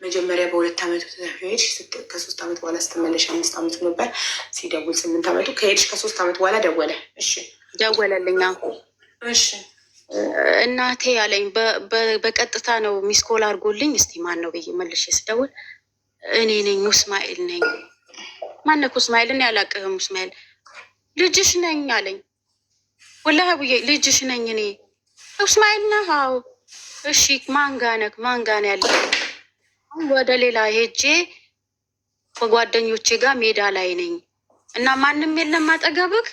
መጀመሪያ በ2 ዓመቱ ሄድሽ። ከ3 ዓመት በኋላ ስትመለሽ 5 ዓመቱ ነበር። ሲደውል 8 ዓመቱ። ከሄድሽ ከ3 ዓመት በኋላ ደወለ። እሺ ደወለልኝ። እሺ እናቴ ያለኝ በቀጥታ ነው ሚስኮል አድርጎልኝ። እስቲ ማን ነው ብዬ መልሼ ስደውል እኔ ነኝ እስማኤል ነኝ። ማነው እስማኤል? እኔ አላውቅህም እስማኤል። ልጅሽ ነኝ አለኝ። ወላሂ አቡዬ ልጅሽ ነኝ እኔ። እስማኤል ነህ? አዎ። እሺ ማን ጋር ነህ? ማን ጋር ነው ያለው? ወደ ሌላ ሄጄ ከጓደኞቼ ጋር ሜዳ ላይ ነኝ እና ማንም የለም አጠገብህ?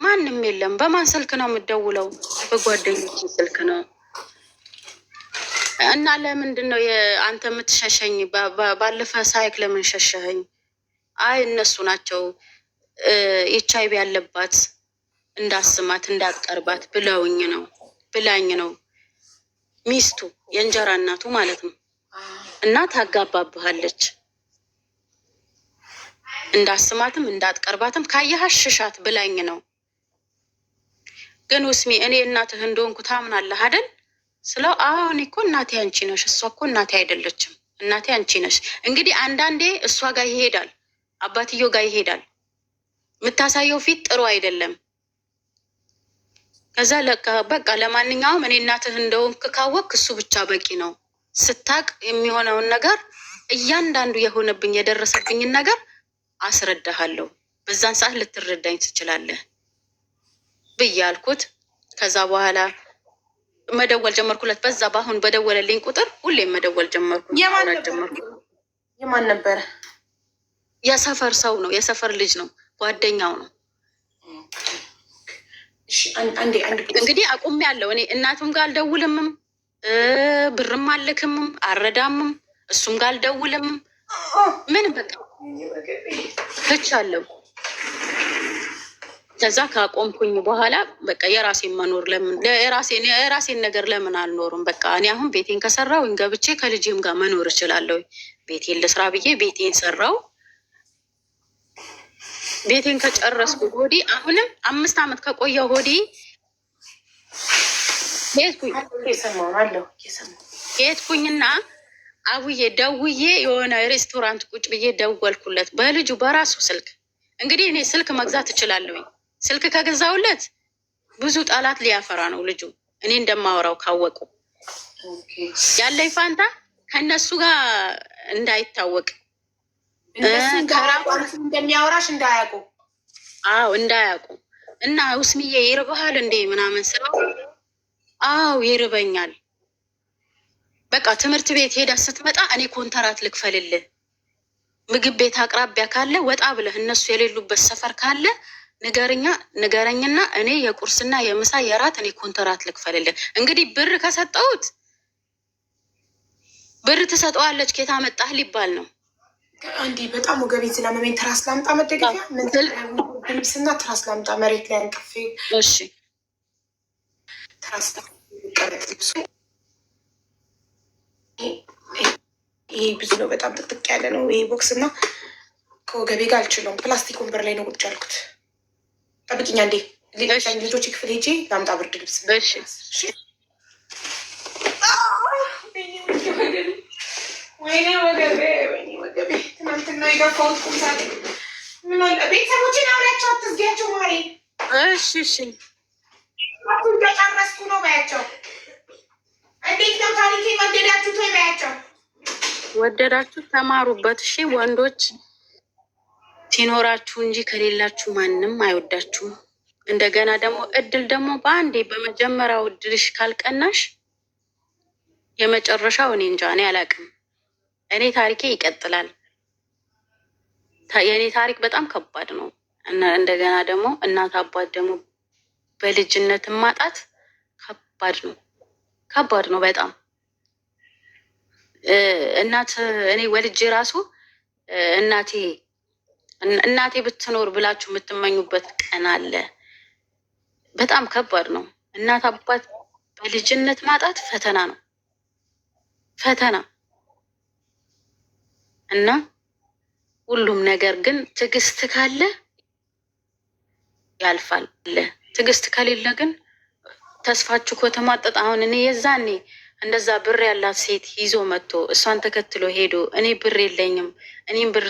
ማንም የለም። በማን ስልክ ነው የምትደውለው? በጓደኞቼ ስልክ ነው። እና ለምንድን ነው አንተ የምትሸሸኝ? ባለፈ ሳይክ ለምን ሸሸኸኝ? አይ እነሱ ናቸው ኤችአይቪ ያለባት እንዳስማት እንዳትቀርባት ብላኝ ነው ሚስቱ፣ የእንጀራ እናቱ ማለት ነው። እና ታጋባብሃለች፣ እንዳስማትም እንዳትቀርባትም ካየሃት ሽሻት ብላኝ ነው። ግን ውስሜ እኔ እናትህ እንደሆንኩ ታምናለህ አይደል ስለው፣ አሁን እኮ እናቴ አንቺ ነሽ፣ እሷ እኮ እናቴ አይደለችም፣ እናቴ አንቺ ነሽ። እንግዲህ አንዳንዴ እሷ ጋር ይሄዳል፣ አባትዮ ጋር ይሄዳል። የምታሳየው ፊት ጥሩ አይደለም። ከዛ በቃ ለማንኛውም እኔ እናትህ እንደሆንክ ካወቅ እሱ ብቻ በቂ ነው። ስታቅ የሚሆነውን ነገር እያንዳንዱ የሆነብኝ የደረሰብኝን ነገር አስረዳሃለሁ። በዛን ሰዓት ልትረዳኝ ትችላለህ ብዬ አልኩት። ከዛ በኋላ መደወል ጀመርኩለት። በዛ በአሁን በደወለልኝ ቁጥር ሁሌም መደወል ጀመርኩ። የማን ነበረ? የሰፈር ሰው ነው፣ የሰፈር ልጅ ነው፣ ጓደኛው ነው። እንግዲህ አቁሜ ያለው እኔ እናቱም ጋር አልደውልምም፣ ብርም አልክምም፣ አልረዳምም፣ እሱም ጋር አልደውልምም። ምን በቃ ትቻለሁ። ከዛ ካቆምኩኝ በኋላ በቃ የራሴን መኖር ለምን የራሴን ነገር ለምን አልኖርም? በቃ እኔ አሁን ቤቴን ከሰራው ገብቼ ከልጅም ጋር መኖር እችላለሁ። ቤቴን ልስራ ብዬ ቤቴን ሰራው። ቤቴን ከጨረስኩ ሆዲ አሁንም 5 ዓመት ከቆየው ሆዲ ሄድኩኝና አቡዬ ደውዬ የሆነ ሬስቶራንት ቁጭ ብዬ ደወልኩለት በልጁ በራሱ ስልክ። እንግዲህ እኔ ስልክ መግዛት እችላለሁኝ። ስልክ ከገዛውለት ብዙ ጠላት ሊያፈራ ነው ልጁ። እኔ እንደማወራው ካወቁ ያለኝ ፋንታ ከእነሱ ጋር እንዳይታወቅ እንደሚያወራሽ እንዳያውቁ። አዎ እንዳያውቁ። እና ውስምዬ ይርብሃል እንዴ ምናምን ስለው አዎ ይርበኛል። በቃ ትምህርት ቤት ሄዳ ስትመጣ እኔ ኮንትራት ልክፈልልህ፣ ምግብ ቤት አቅራቢያ ካለ ወጣ ብለህ እነሱ የሌሉበት ሰፈር ካለ ንገረኝና እኔ የቁርስና የምሳ የራት እኔ ኮንትራት ልክፈልልህ። እንግዲህ ብር ከሰጠሁት ብር ትሰጠዋለች፣ ኬታ መጣህ ሊባል ነው። አንዴ በጣም ወገቤን ስላመመኝ ትራስ ላምጣ፣ መደገፊያ ልብስና ትራስ ላምጣ፣ መሬት ላይ አንቅፌ። እሺ ቀረጥ ልብሱ ይሄ ብዙ ነው፣ በጣም ጥቅጥቅ ያለ ነው ይሄ ቦክስ እና ከወገቤ ጋር አልችለውም። ፕላስቲክ ወንበር ላይ ነው ቁጭ ያልኩት። ጠብቂኛ እንዴ ልጆች ክፍል ሄጄ ላምጣ ብርድ ልብስ። ወይኔ ወገቤ፣ ወይኔ ወገቤ። ትናንትና የገፋሁት ቁምሳሌ ምን አለ። ቤተሰቦችን አውሪያቸው፣ አትዝጊያቸው ማሬ። እሺ እሺ፣ እንደጨረስኩ ነው በያቸው። እንዴት ነው ታሪኬ? ወደዳችሁት ወይ በያቸው። ወደዳችሁት፣ ተማሩበት። እሺ ወንዶች ሲኖራችሁ እንጂ ከሌላችሁ ማንም አይወዳችሁም። እንደገና ደግሞ እድል ደግሞ በአንዴ በመጀመሪያው እድልሽ ካልቀናሽ የመጨረሻው እኔ እንጃ፣ እኔ አላውቅም። እኔ ታሪኬ ይቀጥላል። የእኔ ታሪክ በጣም ከባድ ነው። እንደገና ደግሞ እናት አባት ደግሞ በልጅነት ማጣት ከባድ ነው፣ ከባድ ነው በጣም። እናት እኔ ወልጄ ራሱ እናቴ ብትኖር ብላችሁ የምትመኙበት ቀን አለ። በጣም ከባድ ነው። እናት አባት በልጅነት ማጣት ፈተና ነው፣ ፈተና እና ሁሉም ነገር ግን ትዕግስት ካለ ያልፋል። ትዕግስት ከሌለ ግን ተስፋችሁ ከተሟጠጠ፣ አሁን እኔ የዛኔ እንደዛ ብር ያላት ሴት ይዞ መጥቶ እሷን ተከትሎ ሄዶ እኔ ብር የለኝም እኔም ብር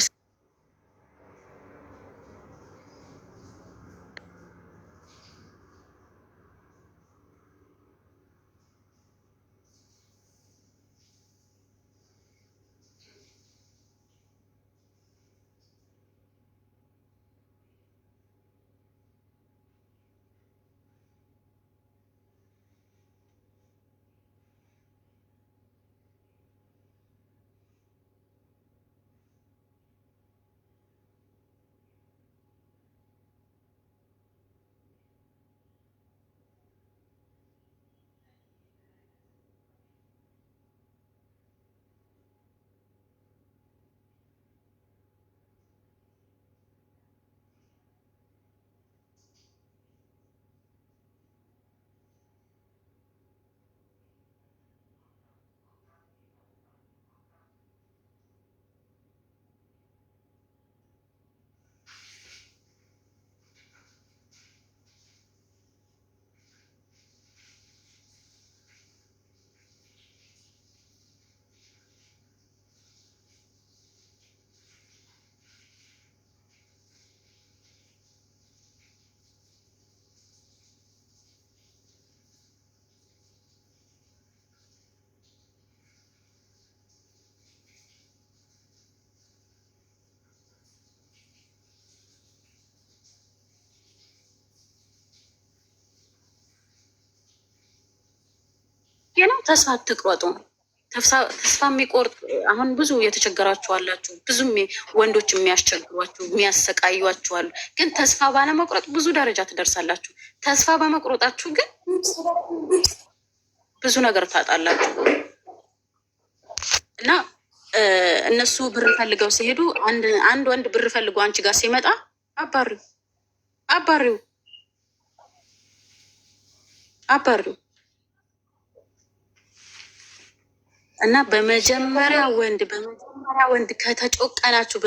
ነው። ተስፋ አትቁረጡ። ተስፋ የሚቆርጥ አሁን ብዙ የተቸገራችሁ አላችሁ። ብዙም ወንዶች የሚያስቸግሯችሁ የሚያሰቃዩችሁ አሉ። ግን ተስፋ ባለመቁረጥ ብዙ ደረጃ ትደርሳላችሁ። ተስፋ በመቁረጣችሁ ግን ብዙ ነገር ታጣላችሁ። እና እነሱ ብር ፈልገው ሲሄዱ አንድ ወንድ ብር ፈልጎ አንቺ ጋር ሲመጣ አባሪው እና በመጀመሪያ ወንድ ከተጮቀናችሁ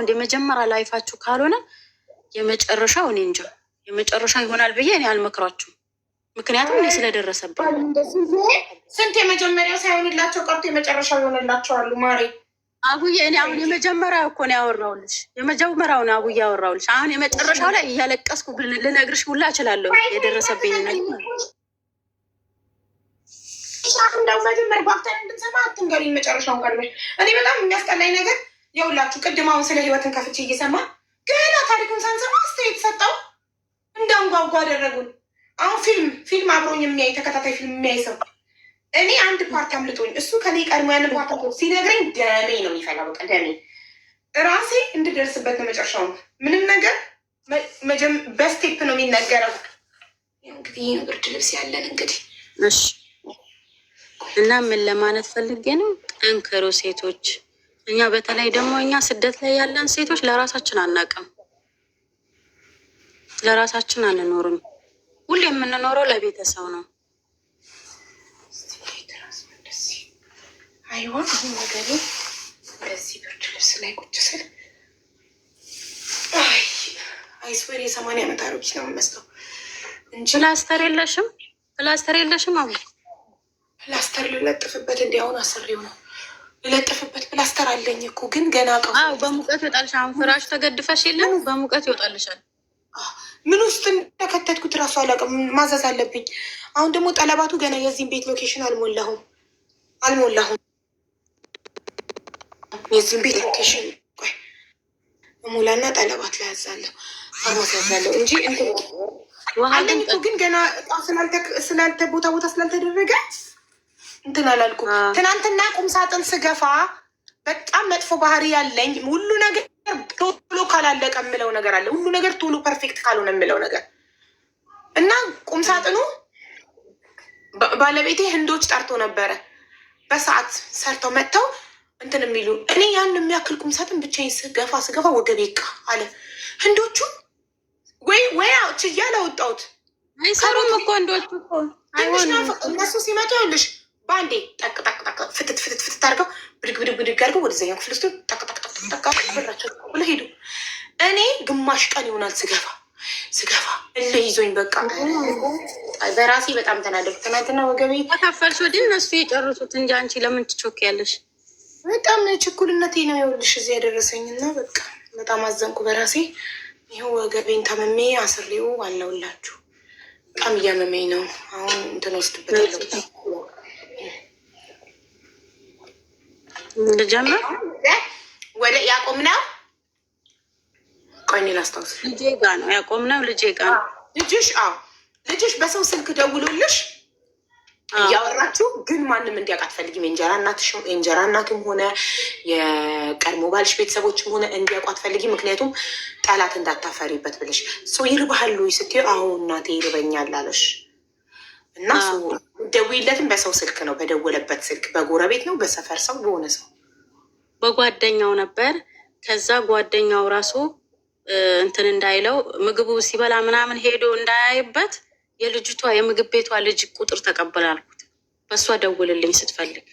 የመጀመሪያ ላይፋችሁ ካልሆነ የመጨረሻው እኔ እንጃ የመጨረሻ ይሆናል ብዬ እኔ አልመክራችሁም። ምክንያቱም እኔ ስለደረሰባት ስንት የመጀመሪያው ሳይሆንላቸው ቀርቶ የመጨረሻው ይሆንላቸዋሉ። ማሬ አቡዬ እኔ አሁን የመጀመሪያው እኮ ነው ያወራሁልሽ። የመጀመሪያውን አቡዬ ያወራሁልሽ። አሁን የመጨረሻው ላይ እያለቀስኩ ልነግርሽ ሁላ እችላለሁ የደረሰብኝ ነገር። እንደው መጀመር ባክተን እንድንሰማ አትንገሪኝ መጨረሻውን ቀድመሽ። እኔ በጣም የሚያስጠላኝ ነገር የሁላችሁ ቅድም አሁን ስለ ህይወትን ከፍቼ እየሰማ ገና ታሪኩን ሳንሰማ አስተያየት ሰጠው እንዳንጓጓ አደረጉን። አሁን ፊልም አብሮኝ የሚያይ ተከታታይ ፊልም የሚያይ ሰው እኔ አንድ ፓርት አምልጦኝ እሱ ከኔ ቀድሞ ያንን ፓርት ሲነግረኝ ደሜ ነው የሚፈላ። በቃ ደሜ ራሴ እንድደርስበት ነው መጨረሻው። ምንም ነገር በስቴፕ ነው የሚነገረው። እንግዲህ ይህ ብርድ ልብስ ያለን እንግዲህ እሺ። እና ምን ለማለት ፈልጌ ነው፣ ጠንክሩ ሴቶች። እኛ በተለይ ደግሞ እኛ ስደት ላይ ያለን ሴቶች ለራሳችን አናውቅም፣ ለራሳችን አንኖርም። ሁሌ የምንኖረው ለቤተሰብ ነው። አይዋ አሁን ነገሩ በዚህ ብርድ ልብስ ላይ ቁጭ ስል አይስወር የ80 ዓመት አሮጊት ነው የምመስለው እንጂ ፕላስተር የለሽም? ፕላስተር የለሽም? አሁን ፕላስተር ልለጥፍበት እንዲ አሁን አስሬው ነው ልለጥፍበት። ፕላስተር አለኝ እኮ ግን ገና ቀው በሙቀት ይወጣልሻል። አሁን ፍራሽ ተገድፈሽ የለም በሙቀት ይወጣልሻል። ምን ውስጥ እንደከተትኩት እራሱ አላውቅም። ማዘዝ አለብኝ። አሁን ደግሞ ጠለባቱ ገና የዚህን ቤት ሎኬሽን አልሞላሁም። የዚህን ቤት ሎኬሽን ቆይ ሙላና ጠለባት ላይ ያዛለሁ ፋርማሲ ያዛለሁ እንጂ አለኝ እኮ ግን ገና ስላልተ ቦታ ስላልተደረገ እንትን አላልኩም። ትናንትና ቁም ሳጥን ስገፋ በጣም መጥፎ ባህሪ ያለኝ ሁሉ ነገር ቶሎ ካላለቀ የምለው ነገር አለ። ሁሉ ነገር ቶሎ ፐርፌክት ካልሆነ የምለው ነገር እና ቁም ሳጥኑ ባለቤቴ ህንዶች ጠርቶ ነበረ በሰዓት ሰርተው መጥተው እንትን የሚሉ እኔ ያን የሚያክል ቁም ሳጥን ብቻዬን ስገፋ ወገቤ ቃ አለ። ህንዶቹ ወይ ችያ ላወጣሁት አይሰሩም እኮ ህንዶቹ እኮ እነሱ ሲመጡ ይኸውልሽ በአንዴ ጠቅ ፍትት አድርገው ብድግ አድርገው ወደዚያኛው ክፍል ውስጥ ጠቅ ብራቸው ብሎ ሄዱ። እኔ ግማሽ ቀን ይሆናል ስገፋ እልህ ይዞኝ በቃ በራሴ በጣም ተናደድኩ። ትናንትና ወገቤ ተከፈልሽ ወዲህ እነሱ የጨርሱት እንጂ አንቺ ለምን ትቾኪያለሽ? በጣም ችኩልነቴ ነው ይኸውልሽ እዚህ ያደረሰኝና በቃ በጣም አዘንኩ በራሴ። ይኸው ወገቤን ታመሜ አስሬው አለውላችሁ። በጣም እያመመኝ ነው። አሁን እንትን ወስድበታለሁ። ልጀምር ወደ ያቆምነው ቆይ እኔ ላስታውስ። ልጄ ጋ ነው ያቆምነው። ልጄ ጋ ነው ልጅሽ በሰው ስልክ ደውሎልሽ እያወራችሁ ግን ማንም እንዲያውቅ አትፈልጊም። የእንጀራ እናቱም ሆነ የቀድሞ ባልሽ ቤተሰቦችም ሆነ እንዲያውቁ አትፈልጊም። ምክንያቱም ጠላት እንዳታፈሪበት ብለሽ ሰው ይርባሃሉ ስትይ አሁ እናቴ ይርበኛል አለሽ እና ደውይለትም በሰው ስልክ ነው በደወለበት ስልክ በጎረቤት ነው በሰፈር ሰው በሆነ ሰው በጓደኛው ነበር። ከዛ ጓደኛው ራሱ እንትን እንዳይለው ምግቡ ሲበላ ምናምን ሄዶ እንዳያይበት የልጅቷ የምግብ ቤቷ ልጅ ቁጥር ተቀበላልኩት። በእሷ ደውልልኝ ስትፈልግ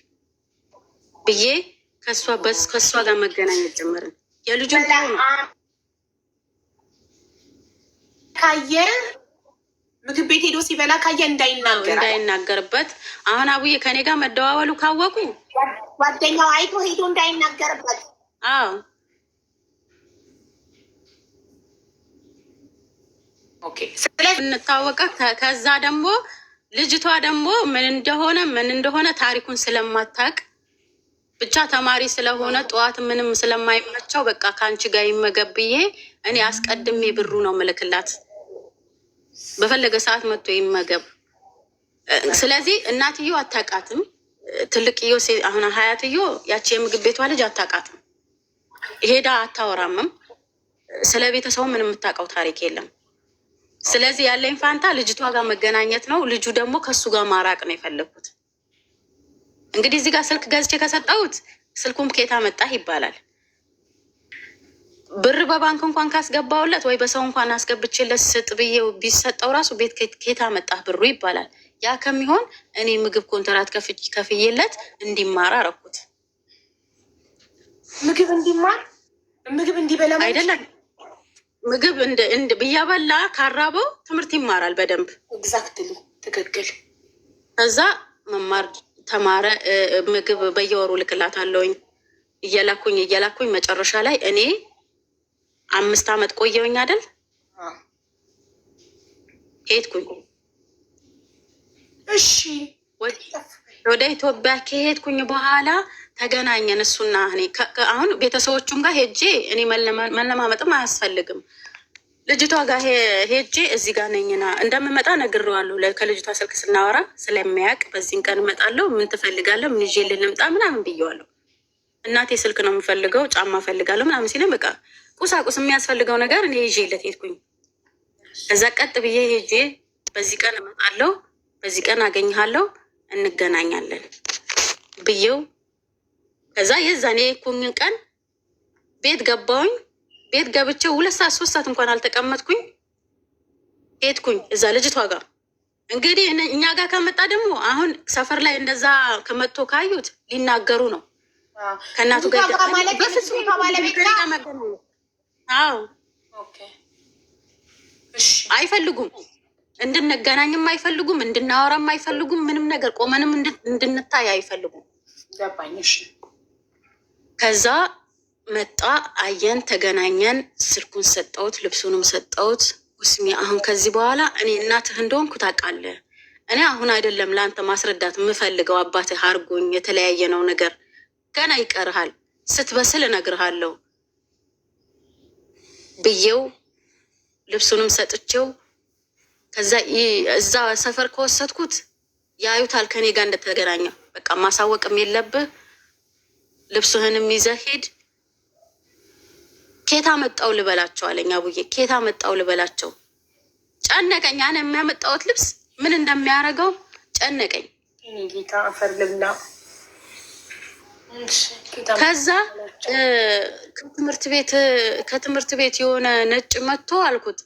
ብዬ ከእሷ ጋር መገናኘት ጀመርን። የልጁ ካየ ምግብ ቤት ሄዶ ሲበላ ካየ እንዳይናገርበት። አሁን አቡዬ ከኔ ጋር መደዋወሉ ካወቁ ጓደኛው አይቶ ሄዶ እንዳይናገርበት። አዎ እንታወቀ። ከዛ ደግሞ ልጅቷ ደግሞ ምን እንደሆነ ታሪኩን ስለማታውቅ ብቻ ተማሪ ስለሆነ ጠዋት ምንም ስለማይመቸው በቃ ከአንቺ ጋር ይመገብ ብዬ እኔ አስቀድሜ ብሩ ነው ምልክላት በፈለገ ሰዓት መጥቶ ይመገብ። ስለዚህ እናትዮ አታውቃትም። ትልቅዮ አሁን ሀያትዮ ያቺ የምግብ ቤቷ ልጅ አታውቃትም። ሄዳ አታወራምም። ስለ ቤተሰቡ ምንም የምታውቀው ታሪክ የለም። ስለዚህ ያለኝ ፋንታ ልጅቷ ጋር መገናኘት ነው። ልጁ ደግሞ ከሱ ጋር ማራቅ ነው የፈለግኩት። እንግዲህ እዚህ ጋር ስልክ ገዝቼ ከሰጠሁት ስልኩም ኬታ መጣህ ይባላል። ብር በባንክ እንኳን ካስገባውለት ወይ በሰው እንኳን አስገብቼለት ስጥ ብዬው ቢሰጠው ራሱ ቤት ኬታ መጣህ ብሩ ይባላል። ያ ከሚሆን እኔ ምግብ ኮንትራት ከፍዬለት እንዲማራ አረኩት። ምግብ እንዲበላ አይደለም ምግብ ብያበላ ካራበው ትምህርት ይማራል በደንብ። ኤግዛክትሊ ትክክል። ከዛ መማር ተማረ። ምግብ በየወሩ ልክላት አለውኝ እየላኩኝ መጨረሻ ላይ እኔ 5 ዓመት ቆየውኝ አይደል ሄድኩኝ። እሺ ወደ ኢትዮጵያ ከሄድኩኝ በኋላ ተገናኘን እሱና እኔ። አሁን ቤተሰቦቹም ጋር ሄጄ እኔ መለማመጥም አያስፈልግም። ልጅቷ ጋር ሄጄ እዚህ ጋር ነኝና እንደምመጣ ነግሬዋለሁ። ከልጅቷ ስልክ ስናወራ ስለሚያውቅ በዚህን ቀን እመጣለሁ፣ ምን ትፈልጋለህ፣ ምን ይዤ ልምጣ ምናምን ብዬዋለሁ። እናቴ ስልክ ነው የምፈልገው፣ ጫማ ፈልጋለሁ ምናምን ሲለኝ በቃ ቁሳቁስ የሚያስፈልገው ነገር እኔ ይዤለት ሄድኩኝ። እዛ ቀጥ ብዬ ሄጄ በዚህ ቀን እመጣለሁ፣ በዚህ ቀን አገኝሃለሁ፣ እንገናኛለን ብዬው ከዛ የዛኔ ኩኝን ቀን ቤት ገባሁኝ። ቤት ገብቼ 2 ሰዓት 3 ሰዓት እንኳን አልተቀመጥኩኝ። ሄድኩኝ እዛ ልጅቷ ጋር እንግዲህ እኛ ጋር ከመጣ ደግሞ አሁን ሰፈር ላይ እንደዛ ከመጥቶ ካዩት ሊናገሩ ነው ከእናቱ ጋር አዎ አይፈልጉም፣ እንድንገናኝም አይፈልጉም፣ እንድናወራም አይፈልጉም። ምንም ነገር ቆመንም እንድንታይ አይፈልጉም። ከዛ መጣ፣ አየን፣ ተገናኘን፣ ስልኩን ሰጠሁት፣ ልብሱንም ሰጠሁት። ውስሚ አሁን ከዚህ በኋላ እኔ እናትህ እንደሆንኩ ታውቃለህ። እኔ አሁን አይደለም ለአንተ ማስረዳት የምፈልገው አባትህ አርጎኝ የተለያየ ነው ነገር ገና ይቀርሃል፣ ስትበስል እነግርሃለሁ ብዬው ልብሱንም ሰጥቼው ከዛ እዛ ሰፈር ከወሰድኩት ያዩታል ከኔ ጋር እንደተገናኘ። በቃ ማሳወቅም የለብህ ልብሱህንም ይዘህ ሂድ። ኬታ መጣው ልበላቸው አለኝ አቡዬ። ኬታ መጣው ልበላቸው ጨነቀኝ። ያን የሚያመጣውት ልብስ ምን እንደሚያደርገው ጨነቀኝ። ከዛ ከትምህርት ቤት የሆነ ነጭ መጥቶ አልኩት፣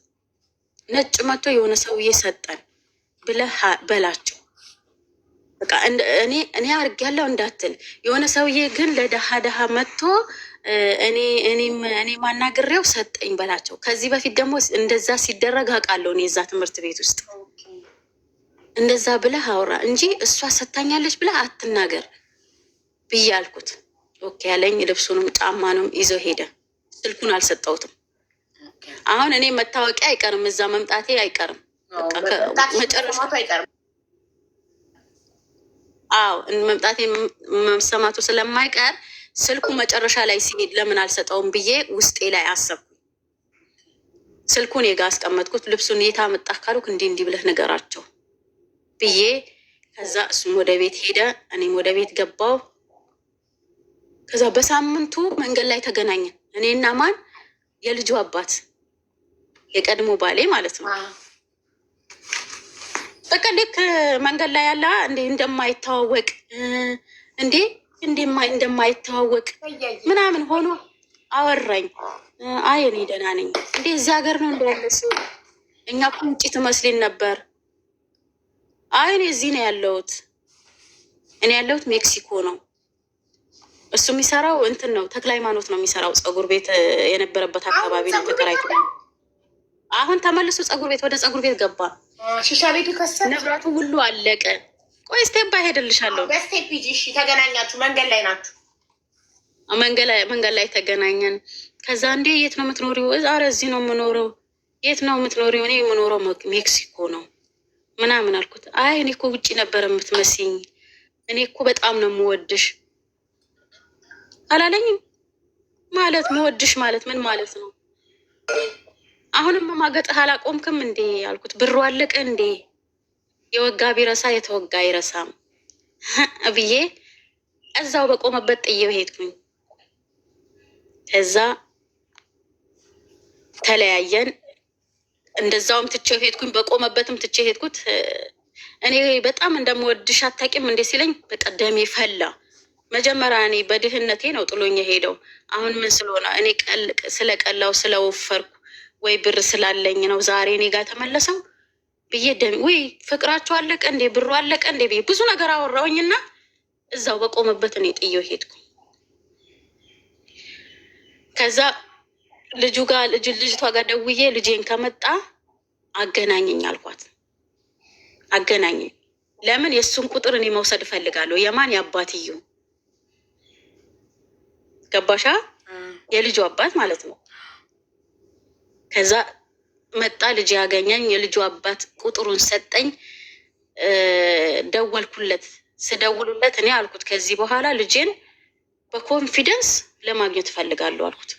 ነጭ መጥቶ የሆነ ሰውዬ ሰጠን ብለህ በላቸው። በቃ እኔ አድርጌያለሁ እንዳትል፣ የሆነ ሰውዬ ግን ለደሃ መጥቶ እኔ ማናግሬው ሰጠኝ በላቸው። ከዚህ በፊት ደግሞ እንደዛ ሲደረግ አውቃለሁ እኔ እዛ ትምህርት ቤት ውስጥ። እንደዛ ብለህ አውራ እንጂ እሷ ሰታኛለች ብለህ አትናገር ብዬ አልኩት። ኦኬ ያለኝ። ልብሱንም ጫማንም ይዞ ሄደ። ስልኩን አልሰጠሁትም። አሁን እኔ መታወቂያ አይቀርም፣ እዛ መምጣቴ አይቀርም፣ መጨረሻ አይቀርም። አዎ መምጣቴ መሰማቱ ስለማይቀር ስልኩ መጨረሻ ላይ ሲሄድ ለምን አልሰጠውም ብዬ ውስጤ ላይ አሰብኩ። ስልኩን የጋ አስቀመጥኩት። ልብሱን የት አመጣህ ካሉክ እንዲህ ብለህ ንገራቸው ብዬ ከዛ እሱም ወደ ቤት ሄደ፣ እኔም ወደ ቤት ገባው። ከዛ በሳምንቱ መንገድ ላይ ተገናኘን። እኔና ማን የልጁ አባት የቀድሞ ባሌ ማለት ነው። በቃ ልክ መንገድ ላይ ያለ እንደማይተዋወቅ እንደማይተዋወቅ ምናምን ሆኖ አወራኝ። አይ እኔ ደህና ነኝ እንዴ እዚህ ሀገር ነው እንዳለሱ እኛ እኮ ውጭ ትመስሊን ነበር። አይ እኔ እዚህ ነው ያለሁት፣ እኔ ያለሁት ሜክሲኮ ነው። እሱ የሚሰራው እንትን ነው ተክለ ሃይማኖት ነው የሚሰራው። ፀጉር ቤት የነበረበት አካባቢ ነው ተከራይቶ። አሁን ተመልሶ ወደ ፀጉር ቤት ገባ። ሺሻ ቤቱ ከሰተ፣ ንብረቱ ሁሉ አለቀ። ቆይ ስቴፕ ሄድልሻለሁ። በስቴፕ ሂጂ። እሺ ተገናኛችሁ፣ መንገድ ላይ ናችሁ። መንገድ ላይ ተገናኘን። ከዛ እንዴ የት ነው የምትኖሪው? ኧረ እዚህ ነው የምኖረው። የት ነው የምትኖሪው? እኔ የምኖረው ሜክሲኮ ነው ምናምን አልኩት። አይ እኔ እኮ ውጭ ነበር የምትመስኝ፣ እኔ እኮ በጣም ነው የምወድሽ አላለኝም። ማለት መወድሽ ማለት ምን ማለት ነው? አሁንም ማገጥህ አላቆምክም እንዴ አልኩት። ብሩ አለቀ እንዴ? የወጋ ቢረሳ የተወጋ አይረሳም ብዬ እዛው በቆመበት ጥዬው ሄድኩኝ። እዛ ተለያየን። እንደዛውም ትቼው ሄድኩኝ፣ በቆመበትም ትቼው ሄድኩት። እኔ በጣም እንደምወድሽ አታውቂም እንዴ ሲለኝ በቃ ደሜ ፈላ። መጀመሪያ እኔ በድህነቴ ነው ጥሎኝ ሄደው። አሁን ምን ስለሆነ እኔ ስለቀላው ስለወፈርኩ ወይ ብር ስላለኝ ነው ዛሬ እኔ ጋር ተመለሰው ብዬ ደሜ ወይ ፍቅራቸው አለቀ እንዴ ብሩ አለቀ እንዴ ብዬ ብዙ ነገር አወራውኝና እዛው በቆመበት እኔ ጥዬው ሄድኩ። ከዛ ልጅቷ ጋር ደውዬ ልጄን ከመጣ አገናኘኝ አልኳት። አገናኘኝ። ለምን የእሱን ቁጥር እኔ መውሰድ እፈልጋለሁ። የማን የአባትየው ገባሻ? የልጁ አባት ማለት ነው። ከዛ መጣ፣ ልጅ ያገኘኝ፣ የልጁ አባት ቁጥሩን ሰጠኝ። ደወልኩለት። ስደውሉለት እኔ አልኩት ከዚህ በኋላ ልጄን በኮንፊደንስ ለማግኘት እፈልጋለሁ አልኩት።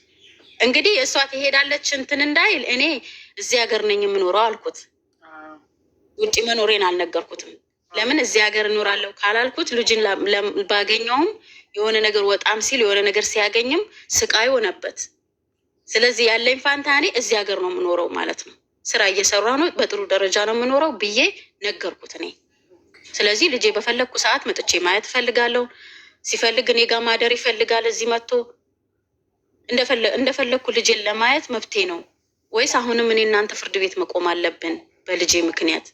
እንግዲህ እሷ ትሄዳለች እንትን እንዳይል እኔ እዚህ ሀገር ነኝ የምኖረው አልኩት። ውጭ መኖሬን አልነገርኩትም። ለምን እዚህ ሀገር እኖራለሁ ካላልኩት ልጅን ባገኘውም የሆነ ነገር ወጣም ሲል የሆነ ነገር ሲያገኝም ስቃይ ሆነበት። ስለዚህ ያለኝ ፋንታ እኔ እዚህ ሀገር ነው የምኖረው ማለት ነው። ስራ እየሰራ ነው፣ በጥሩ ደረጃ ነው የምኖረው ብዬ ነገርኩት እኔ። ስለዚህ ልጄ በፈለግኩ ሰዓት መጥቼ ማየት እፈልጋለሁ። ሲፈልግ እኔ ጋር ማደር ይፈልጋል። እዚህ መጥቶ እንደፈለግኩ ልጄን ለማየት መብቴ ነው ወይስ አሁንም እኔ እናንተ ፍርድ ቤት መቆም አለብን በልጄ ምክንያት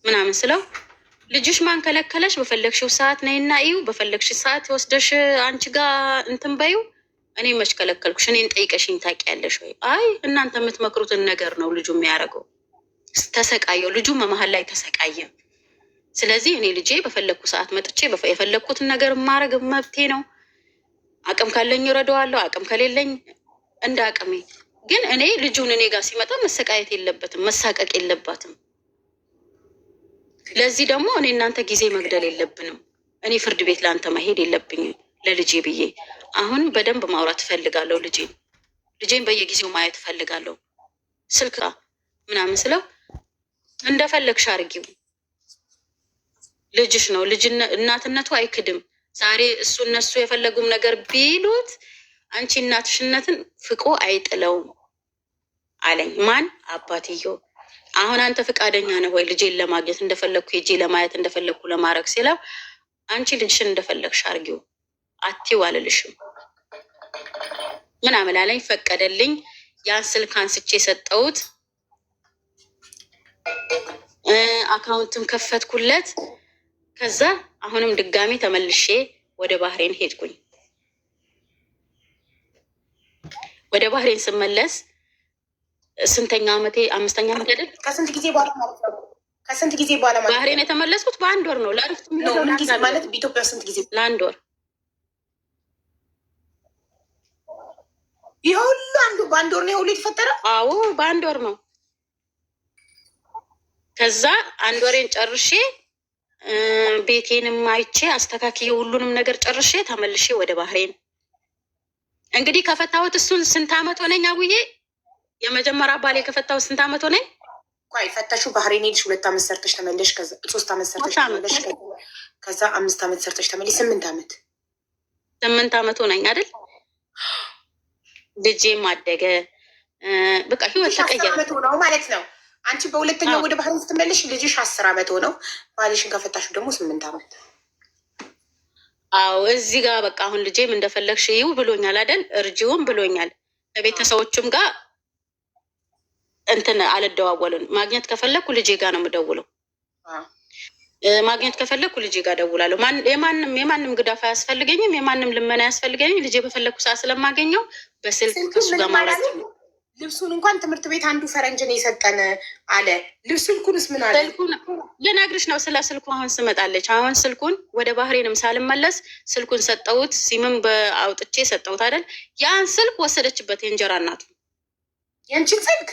ምናምን ስለው ልጅሽ ማን ከለከለሽ? በፈለግሽው ሰዓት ነይና እዩ፣ በፈለግሽ ሰዓት ወስደሽ አንቺ ጋር እንትን በዩ። እኔ መች ከለከልኩሽ? እኔን ጠይቀሽኝ ታውቂያለሽ ወይ? አይ እናንተ የምትመክሩትን ነገር ነው ልጁ የሚያደርገው። ተሰቃየው፣ ልጁ መሀል ላይ ተሰቃየ። ስለዚህ እኔ ልጄ በፈለግኩ ሰዓት መጥቼ የፈለግኩትን ነገር ማድረግ መብቴ ነው። አቅም ካለኝ እረዳዋለሁ፣ አቅም ከሌለኝ እንደ አቅሜ። ግን እኔ ልጁን እኔ ጋር ሲመጣ መሰቃየት የለበትም፣ መሳቀቅ የለባትም። ለዚህ ደግሞ እኔ እናንተ ጊዜ መግደል የለብንም። እኔ ፍርድ ቤት ለአንተ መሄድ የለብኝም ለልጄ ብዬ። አሁን በደንብ ማውራት እፈልጋለሁ። ልጄን በየጊዜው ማየት እፈልጋለሁ። ስልክ ምናምን ስለው እንደፈለግሽ አድርጊው፣ ልጅሽ ነው። እናትነቱ አይክድም። ዛሬ እነሱ የፈለጉም ነገር ቢሉት አንቺ እናትሽነትን ፍቆ አይጥለውም አለኝ። ማን? አባትየው። አሁን አንተ ፈቃደኛ ነህ ወይ ልጄን ለማግኘት? እንደፈለግኩ ሄጄ ለማየት እንደፈለግኩ ለማድረግ ሲለው አንቺ ልጅሽን እንደፈለግሽ አድርጊው አትይው አልልሽም ምናምን አለኝ። ፈቀደልኝ። ያን ስልክ አንስቼ የሰጠሁት አካውንትም ከፈትኩለት። ከዛ አሁንም ድጋሚ ተመልሼ ወደ ባህሬን ሄድኩኝ። ወደ ባህሬን ስመለስ ስንተኛ ዓመቴ? 5ኛ ዓመቴ አይደል? ከስንት ጊዜ በኋላ ማለት ነው? ከስንት ጊዜ በኋላ ማለት ነው? ባህሬን የተመለስኩት በ1 ወር ነው። ለእረፍት ጊዜ ማለት በኢትዮጵያ ስንት ጊዜ? ለ1 ወር። ይህ ሁሉ በ1 ወር ነው ሁሉ የተፈጠረው? አዎ በ1 ወር ነው። ከዛ 1 ወሬን ጨርሼ ቤቴንም አይቼ አስተካክዬ ሁሉንም ነገር ጨርሼ ተመልሼ ወደ ባህሬን። እንግዲህ ከፈታሁት እሱን ስንት ዓመት ሆነኝ? አጉዬ የመጀመሪያ ባሌ ከፈታሁት ስንት ዓመት ሆነኝ? ቆይ ፈታሹ ባህሬን ሄድሽ 2 ዓመት ሰርተሽ ተመለሽ። ከዛ 3 ዓመት ሰርተሽ ተመለሽ። ከዛ 5 ዓመት ሰርተሽ ተመለሽ። 8 ዓመት 8 ዓመት ሆነኝ አይደል? ልጄም አደገ። በቃ ህይወት ተቀየረ ነው ማለት ነው። አንቺ በሁለተኛው ወደ ባህሬን ስትመለሽ ልጅሽ 10 ዓመት ሆነው፣ ባልሽን ከፈታሹ ደግሞ 8 ዓመት። አዎ እዚህ ጋር በቃ አሁን ልጄም እንደፈለግሽ ይው ብሎኛል አይደል? እርጂውም ብሎኛል። ከቤተሰቦቹም ጋር እንትን አልደዋወልን። ማግኘት ከፈለግኩ ልጄ ጋር ነው የምደውለው። ማግኘት ከፈለግኩ ልጄ ጋር ደውላለሁ። የማንም ግዳፍ አያስፈልገኝም፣ የማንም ልመና አያስፈልገኝም። ልጄ በፈለግኩ ሰዓት ስለማገኘው በስልክ ከሱ ጋር ማውራት ነው። ልብሱን እንኳን ትምህርት ቤት አንዱ ፈረንጅን የሰጠን አለ። ስልኩንስ ምን አለ? ልነግርሽ ነው ስለ ስልኩ አሁን ስመጣለች። አሁን ስልኩን ወደ ባህሬንም ሳልመለስ ስልኩን ሰጠሁት። ሲምም በአውጥቼ ሰጠሁት አይደል? ያን ስልክ ወሰደችበት የእንጀራ እናቱ። የአንቺን ስልክ?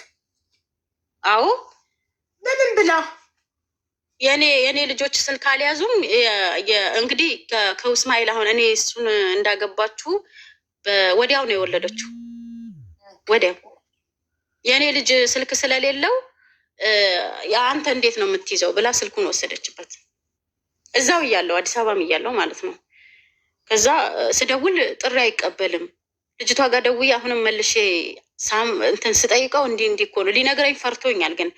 አዎ። ለምን ብላ? የኔ ልጆች ስልክ አልያዙም። እንግዲህ ከኡስማኤል አሁን እኔ እሱን እንዳገባችሁ ወዲያው ነው የወለደችው። ወዲያው የእኔ ልጅ ስልክ ስለሌለው አንተ እንዴት ነው የምትይዘው ብላ ስልኩን ወሰደችበት። እዛው እያለው አዲስ አበባም እያለው ማለት ነው። ከዛ ስደውል ጥሪ አይቀበልም። ልጅቷ ጋር ደውዬ አሁንም መልሼ እንትን ስጠይቀው እንዲህ እኮ ነው ሊነግረኝ ፈርቶኛል። ግን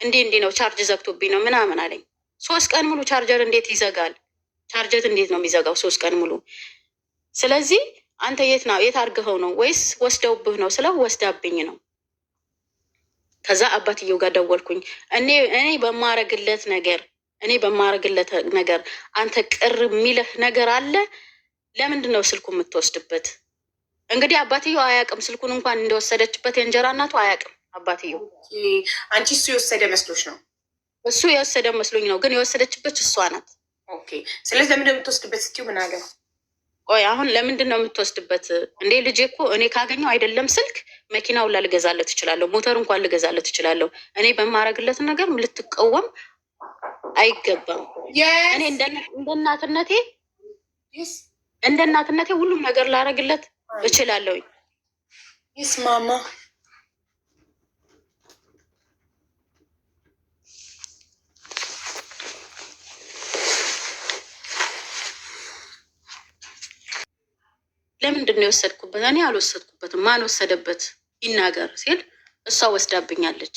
እንዲህ ነው ቻርጅ ዘግቶብኝ ነው ምናምን አለኝ። 3 ቀን ሙሉ ቻርጀር እንዴት ይዘጋል? ቻርጀር እንዴት ነው የሚዘጋው 3 ቀን ሙሉ? ስለዚህ አንተ የት አርገኸው ነው ወይስ ወስደውብህ ነው ስለው ወስዳብኝ ነው። ከዛ አባትየው ጋር ደወልኩኝ። እኔ በማረግለት ነገር አንተ ቅር የሚልህ ነገር አለ? ለምንድን ነው ስልኩ የምትወስድበት? እንግዲህ አባትየው አያውቅም ስልኩን እንኳን እንደወሰደችበት የእንጀራ እናቱ አያውቅም አባትየው። አንቺ እሱ የወሰደ መስሎች ነው? እሱ የወሰደ መስሎኝ ነው፣ ግን የወሰደችበት እሷ ናት። ኦኬ። ስለዚህ ለምንድን ነው የምትወስድበት ስትይው ምን አለ? ቆይ አሁን ለምንድን ነው የምትወስድበት? እንዴ ልጄ እኮ እኔ ካገኘው አይደለም ስልክ መኪናውን ልገዛለት እችላለሁ፣ ሞተር እንኳን ልገዛለት እችላለሁ። እኔ በማረግለት ነገር ልትቃወም አይገባም። እኔ እንደ እናትነቴ ሁሉም ነገር ላረግለት እችላለሁኝ። ይስማማ። ለምንድን ነው የወሰድኩበት? እኔ አልወሰድኩበትም። ማን ወሰደበት ይናገር ሲል እሷ ወስዳብኛለች።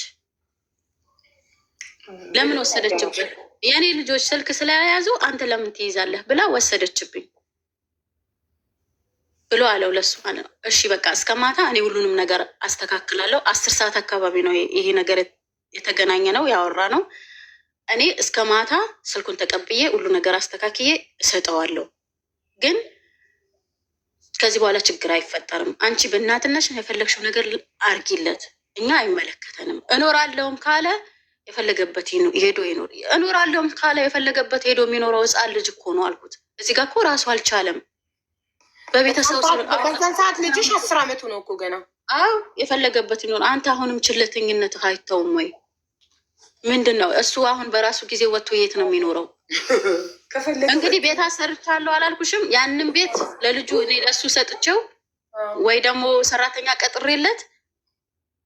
ለምን ወሰደችብን? የእኔ ልጆች ስልክ ስለያዙ አንተ ለምን ትይዛለህ ብላ ወሰደችብኝ ብሎ አለው ለሱ ማለት ነው። እሺ በቃ እስከ ማታ እኔ ሁሉንም ነገር አስተካክላለሁ። 10 ሰዓት አካባቢ ነው ይሄ ነገር የተገናኘ ነው ያወራ ነው። እኔ እስከ ማታ ስልኩን ተቀብዬ ሁሉ ነገር አስተካክዬ እሰጠዋለሁ። ግን ከዚህ በኋላ ችግር አይፈጠርም። አንቺ በእናትነሽ የፈለግሽው ነገር አርጊለት፣ እኛ አይመለከተንም። እኖራለሁም ካለ የፈለገበት ሄዶ ይኖር። እኖራለሁም ካለ የፈለገበት ሄዶ የሚኖረው ሕፃን ልጅ እኮ ነው አልኩት። እዚህ ጋር እኮ ራሱ አልቻለም። በቤተሰብ በዛን ሰዓት ልጅሽ 10 ዓመቱ ነው እኮ ገና። አዎ የፈለገበት ይኖር። አንተ አሁንም ችለተኝነትህ አይተውም ወይ? ምንድን ነው እሱ አሁን በራሱ ጊዜ ወጥቶ የት ነው የሚኖረው? እንግዲህ ቤት አሰርቻለሁ አላልኩሽም? ያንን ቤት ለልጁ እኔ ለእሱ ሰጥቼው ወይ ደግሞ ሰራተኛ ቀጥሬለት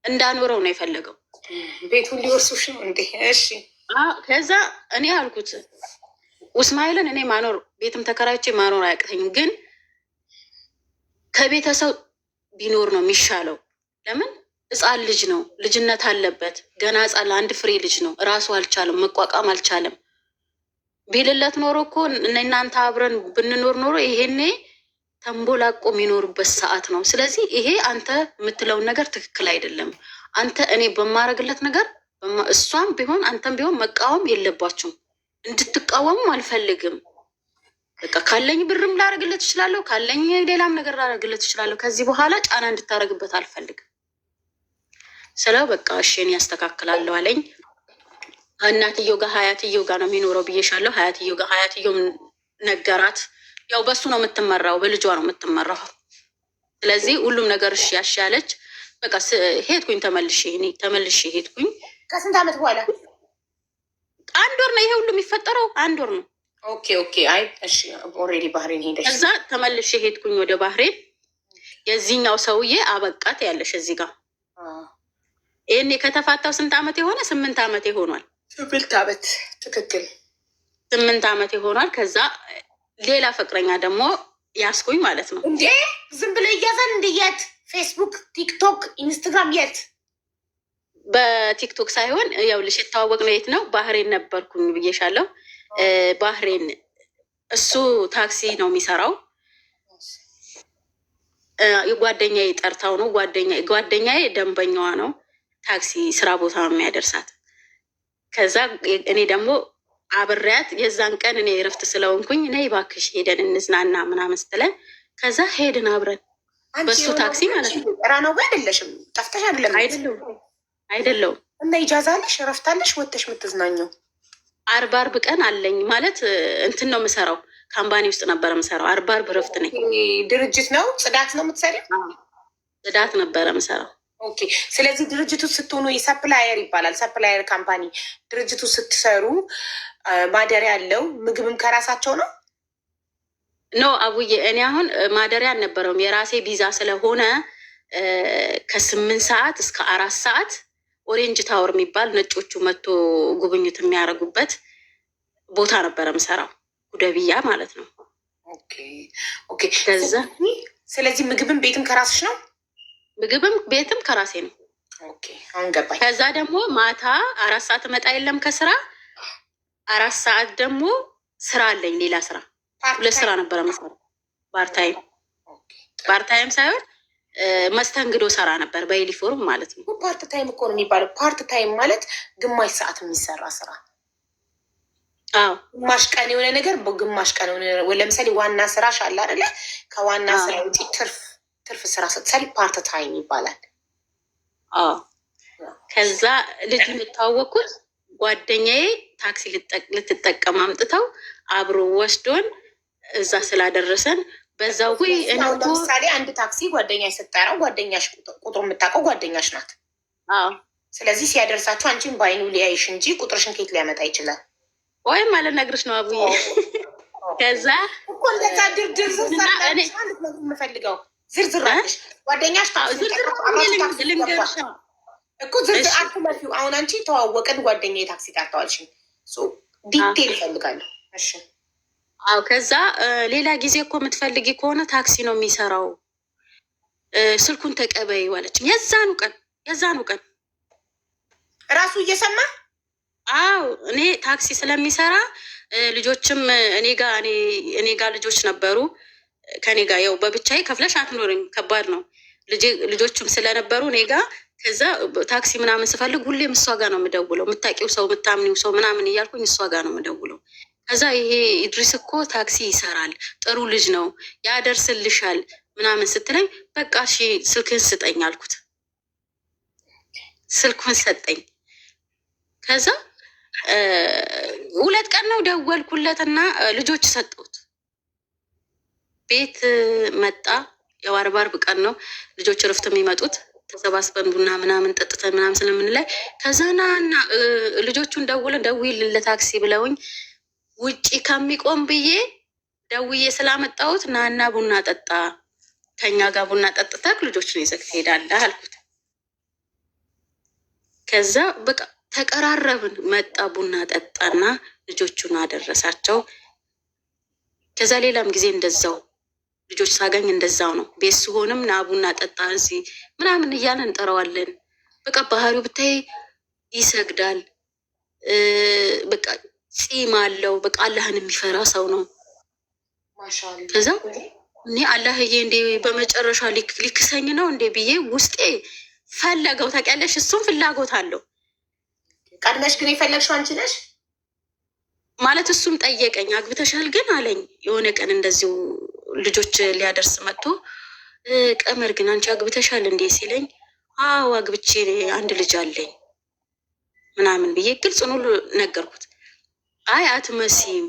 እንዳኖረው ነው የፈለገው። ቤቱን ሊወርሱሽ ነው እንዴ? እሺ። ከዛ እኔ አልኩት እስማኤልን እኔ ማኖር ቤትም ተከራይቼ ማኖር አያቅተኝም፣ ግን ከቤተሰብ ቢኖር ነው የሚሻለው። ለምን ሕፃን ልጅ ነው፣ ልጅነት አለበት ገና ሕፃን ለአንድ ፍሬ ልጅ ነው። እራሱ አልቻለም፣ መቋቋም አልቻለም። ቢልለት ኖሮ እኮ እናንተ አብረን ብንኖር ኖሮ ይሄኔ ተንቦላቆ የሚኖርበት ሰዓት ነው። ስለዚህ ይሄ አንተ የምትለውን ነገር ትክክል አይደለም። አንተ እኔ በማረግለት ነገር እሷም ቢሆን አንተም ቢሆን መቃወም የለባችሁም። እንድትቃወሙም አልፈልግም። በቃ ካለኝ ብርም ላደርግለት እችላለሁ፣ ካለኝ ሌላም ነገር ላደርግለት እችላለሁ። ከዚህ በኋላ ጫና እንድታደርግበት አልፈልግም ስለው በቃ እሺ እኔ ያስተካክላለሁ አለኝ። እናትየው ጋር ሀያትየው ጋር ነው የሚኖረው ብዬሻለሁ። ሀያትየው ጋር ሀያትየው ነገራት። ያው በሱ ነው የምትመራው፣ በልጇ ነው የምትመራው። ስለዚህ ሁሉም ነገር እሺ ያሻለች። በቃ ሄድኩኝ፣ ተመልሼ ሄድኩኝ። ከስንት ዓመት በኋላ? 1 ወር ነው ይሄ ሁሉ የሚፈጠረው፣ 1 ወር ነው። ኦኬ። አይ እሺ፣ ኦልሬዲ ባህሬን ሄደሽ። ከዛ ተመልሼ ሄድኩኝ ወደ ባህሬን። የዚህኛው ሰውዬ አበቃት ያለሽ እዚህ ጋር ይህኔ ከተፋታው ስንት ዓመት የሆነ? 8 ዓመት ይሆኗል። 8 ዓመት ትክክል፣ 8 ዓመት ይሆኗል። ከዛ ሌላ ፍቅረኛ ደግሞ ያስኩኝ ማለት ነው። እንዴ ዝም ብሎ እያዘን እንደ የት? ፌስቡክ፣ ቲክቶክ፣ ኢንስታግራም የት? በቲክቶክ ሳይሆን ያውልሽ የተዋወቅ ነው። የት ነው? ባህሬን ነበርኩኝ ብዬሻለሁ። ባህሬን እሱ ታክሲ ነው የሚሰራው። ጓደኛዬ ጠርታው ነው። ጓደኛዬ ደንበኛዋ ነው። ታክሲ ስራ ቦታ ነው የሚያደርሳት። ከዛ እኔ ደግሞ አብሬያት የዛን ቀን እኔ እረፍት ስለሆንኩኝ ነይ እባክሽ ሄደን እንዝናና ምናምን ስትለን ከዛ ሄድን አብረን በሱ ታክሲ ማለት ነው። ራናው ጋር አይደለሽም? ጠፍተሽ አይደለም? አይደለሁም። እና ይጃዛለሽ እረፍታለሽ ወጥተሽ የምትዝናኘው? 40 ቀን አለኝ ማለት እንትን ነው የምሰራው። ካምፓኒ ውስጥ ነበረ የምሰራው። 40 እረፍት ነኝ። ድርጅት ነው? ጽዳት ነው የምትሰሪው? ጽዳት ነበረ የምሰራው። ኦኬ። ስለዚህ ድርጅቱ ስትሆኑ የሰፕላየር ይባላል። ሰፕላየር ካምፓኒ ድርጅቱ ስትሰሩ ማደሪያ ያለው ምግብም ከራሳቸው ነው? ኖ አቡዬ፣ እኔ አሁን ማደሪያ አልነበረውም። የራሴ ቪዛ ስለሆነ ከ8 ሰዓት እስከ 4 ሰዓት ኦሬንጅ ታወር የሚባል ነጮቹ መጥቶ ጉብኝት የሚያደርጉበት ቦታ ነበረ የምሰራው። ጉደብያ ማለት ነው። ኦኬ። ከዛ ስለዚህ ምግብም ቤትም ከራስሽ ነው? ምግብም ቤትም ከራሴ ነው። አሁን ገባኝ። ከዛ ደግሞ ማታ 4 ሰዓት እመጣ የለም ከስራ 4 ሰዓት ደግሞ ስራ አለኝ፣ ሌላ ስራ 2 ስራ ነበረ መሰራ። ፓርታይም ሳይሆን መስተንግዶ ሰራ ነበር በዩኒፎርም ማለት ነው። ፓርት ታይም እኮ ነው የሚባለው። ፓርት ታይም ማለት ግማሽ ሰዓት የሚሰራ ስራ። አዎ ግማሽ ቀን የሆነ ነገር በግማሽ ቀን የሆነ ለምሳሌ ዋና ስራሽ አለ አይደለ? ከዋና ስራ ውጪ ትርፍ ስራ ስትሰሪ ፓርት ታይም ይባላል። ከዛ ልጅ የምታወቁት ጓደኛዬ ታክሲ ልትጠቀም አምጥተው አብሮ ወስዶን እዛ ስላደረሰን በዛው ለምሳሌ አንድ ታክሲ ጓደኛ ስጠራው ጓደኛሽ ቁጥሩ የምታውቀው ጓደኛሽ ናት። ስለዚህ ሲያደርሳችሁ አንቺን በአይኑ ሊያይሽ እንጂ ቁጥርሽን ኬት ሊያመጣ ይችላል? ወይም አልነግርሽ ነው አቡዬ። ከዛ እኮ እንደዛ ድርድር የምፈልገው ዝርዝር አለሽ ጓደኛሽ ዝርዝር ልንገርሻ እኮ ዝርዝር አትመፊው። አሁን አንቺ ተዋወቅን ጓደኛ የታክሲ ጠርተዋልሽ ዲቴል ይፈልጋለሁ። እሺ አዎ። ከዛ ሌላ ጊዜ እኮ የምትፈልጊ ከሆነ ታክሲ ነው የሚሰራው፣ ስልኩን ተቀበይ ዋለች። የዛኑ ቀን ራሱ እየሰማ አዎ፣ እኔ ታክሲ ስለሚሰራ ልጆችም እኔ ጋ ልጆች ነበሩ ከኔ ጋ። ያው በብቻዬ ከፍለሽ አትኖርም፣ ከባድ ነው። ልጆቹም ስለነበሩ እኔ ጋ ከዛ ታክሲ ምናምን ስፈልግ ሁሌም እሷ ጋር ነው የምደውለው። የምታውቂው ሰው የምታምኒው ሰው ምናምን እያልኩኝ እሷ ጋር ነው የምደውለው። ከዛ ይሄ ኢድሪስ እኮ ታክሲ ይሰራል፣ ጥሩ ልጅ ነው፣ ያደርስልሻል ምናምን ስትለኝ በቃ እሺ ስልክህን ስጠኝ አልኩት። ስልኩን ሰጠኝ። ከዛ 2 ቀን ነው ደወልኩለትና ልጆች ሰጠሁት። ቤት መጣ። ያው 40 ቀን ነው ልጆች እረፍት የሚመጡት። ተሰባስበን ቡና ምናምን ጠጥተን ምናምን ስለምንላይ ከዛ ና ልጆቹን ደውይልን ለታክሲ ብለውኝ ውጪ ከሚቆም ብዬ ደውዬ ስላመጣሁት ናና ቡና ጠጣ፣ ከኛ ጋር ቡና ጠጥተህ ልጆችን ይዘህ ትሄዳለህ አልኩት። ከዛ በቃ ተቀራረብን። መጣ ቡና ጠጣና ልጆቹን አደረሳቸው። ከዛ ሌላም ጊዜ እንደዛው ልጆች ሳገኝ እንደዛው ነው። ቤት ሲሆንም ና ቡና ጠጣ እዚህ ምናምን እያለን እንጠራዋለን። በቃ ባህሪው ብታይ ይሰግዳል። በቃ ፂም አለው። በቃ አላህን የሚፈራ ሰው ነው። ከዛ እኔ አላህዬ እንዴ በመጨረሻ ሊክሰኝ ነው እንዴ ብዬ ውስጤ ፈለገው። ታውቂያለሽ፣ እሱም ፍላጎት አለው። ቀድመሽ ግን የፈለግሽው አንቺ ነሽ ማለት እሱም ጠየቀኝ። አግብተሻል ግን አለኝ። የሆነ ቀን እንደዚሁ ልጆች ሊያደርስ መጥቶ ቀመር ግን አንቺ አግብተሻል እንዴ ሲለኝ አዎ አግብቼ 1 ልጅ አለኝ ምናምን ብዬ ግልጹን ሁሉ ነገርኩት። አይ አትመሲም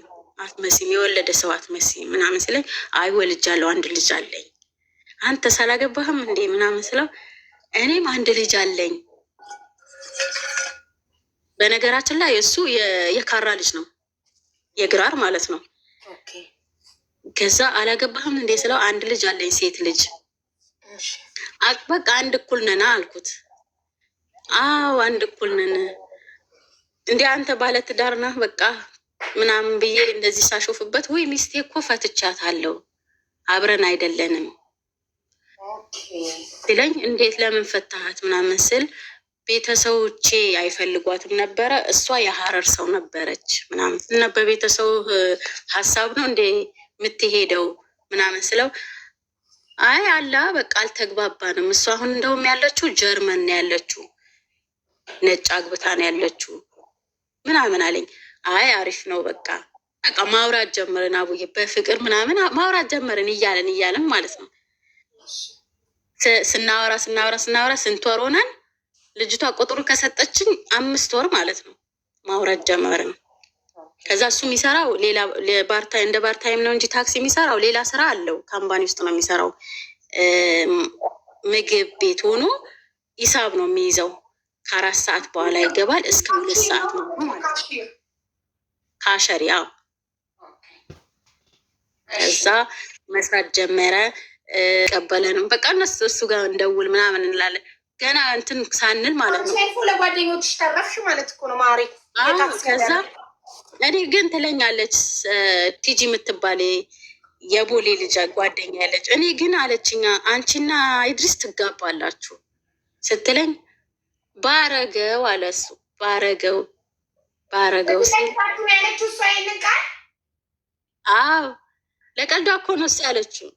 የወለደ ሰው አትመሲም ምናምን ሲለኝ አይ ወልጃለሁ 1 ልጅ አለኝ። አንተ ሳላገባህም እንዴ ምናምን ስለው እኔም 1 ልጅ አለኝ። በነገራችን ላይ እሱ የካራ ልጅ ነው፣ የግራር ማለት ነው። ከዛ አላገባህም እንዴ ስለው 1 ልጅ አለኝ ሴት ልጅ። በቃ 1 እኩል ነን አልኩት። አዎ 1 እኩል ነን እንዴ አንተ ባለትዳር ነህ በቃ ምናምን ብዬ እንደዚህ ሳሾፍበት ወይ ሚስቴ እኮ ፈትቻታለሁ አብረን አይደለንም ሲለኝ እንዴት ለምን ፈታሃት ምናምን ስል ቤተሰቦቼ አይፈልጓትም ነበረ፣ እሷ የሀረር ሰው ነበረች ምናምን እና በቤተሰቡ ሀሳብ ነው እንዴ የምትሄደው ምናምን ስለው አይ አላ በቃ አልተግባባንም። እሷ አሁን እንደውም ያለችው ጀርመን ነው ያለችው፣ ነጭ አግብታ ነው ያለችው ምናምን አለኝ። አይ አሪፍ ነው በቃ ማውራት ጀመርን። አቡዬ በፍቅር ምናምን ማውራት ጀመርን እያለን ማለት ነው። ስናወራ ስንት ወር ሆነን ልጅቷ ቁጥሩ ከሰጠችኝ 5 ወር ማለት ነው ማውራት ጀመርን። ከዛ እሱ የሚሰራው ሌላ እንደ ባርታይም ነው እንጂ ታክሲ የሚሰራው ሌላ ስራ አለው። ካምፓኒ ውስጥ ነው የሚሰራው። ምግብ ቤት ሆኖ ሂሳብ ነው የሚይዘው። ከ4 ሰዓት በኋላ ይገባል እስከ 2 ሰዓት ነው ማለት ነው። ካሸሪ ያው ከዛ መስራት ጀመረ። ቀበለንም በቃ እሱ ጋር እንደውል ምናምን እንላለን። ገና እንትን ሳንል ማለት ነው። ለጓደኞች ተረፍሽ ማለት እኮ ነው ማሪ። ከዛ እኔ ግን ትለኛለች ቲጂ የምትባል የቦሌ ልጅ ጓደኛ ያለች፣ እኔ ግን አለችኛ አንቺና ኢድሪስ ትጋባላችሁ ስትለኝ ባረገው አለ እሱ። ባረገው ሲል አዎ ለቀልዷ እኮ ነው እሱ ያለችው።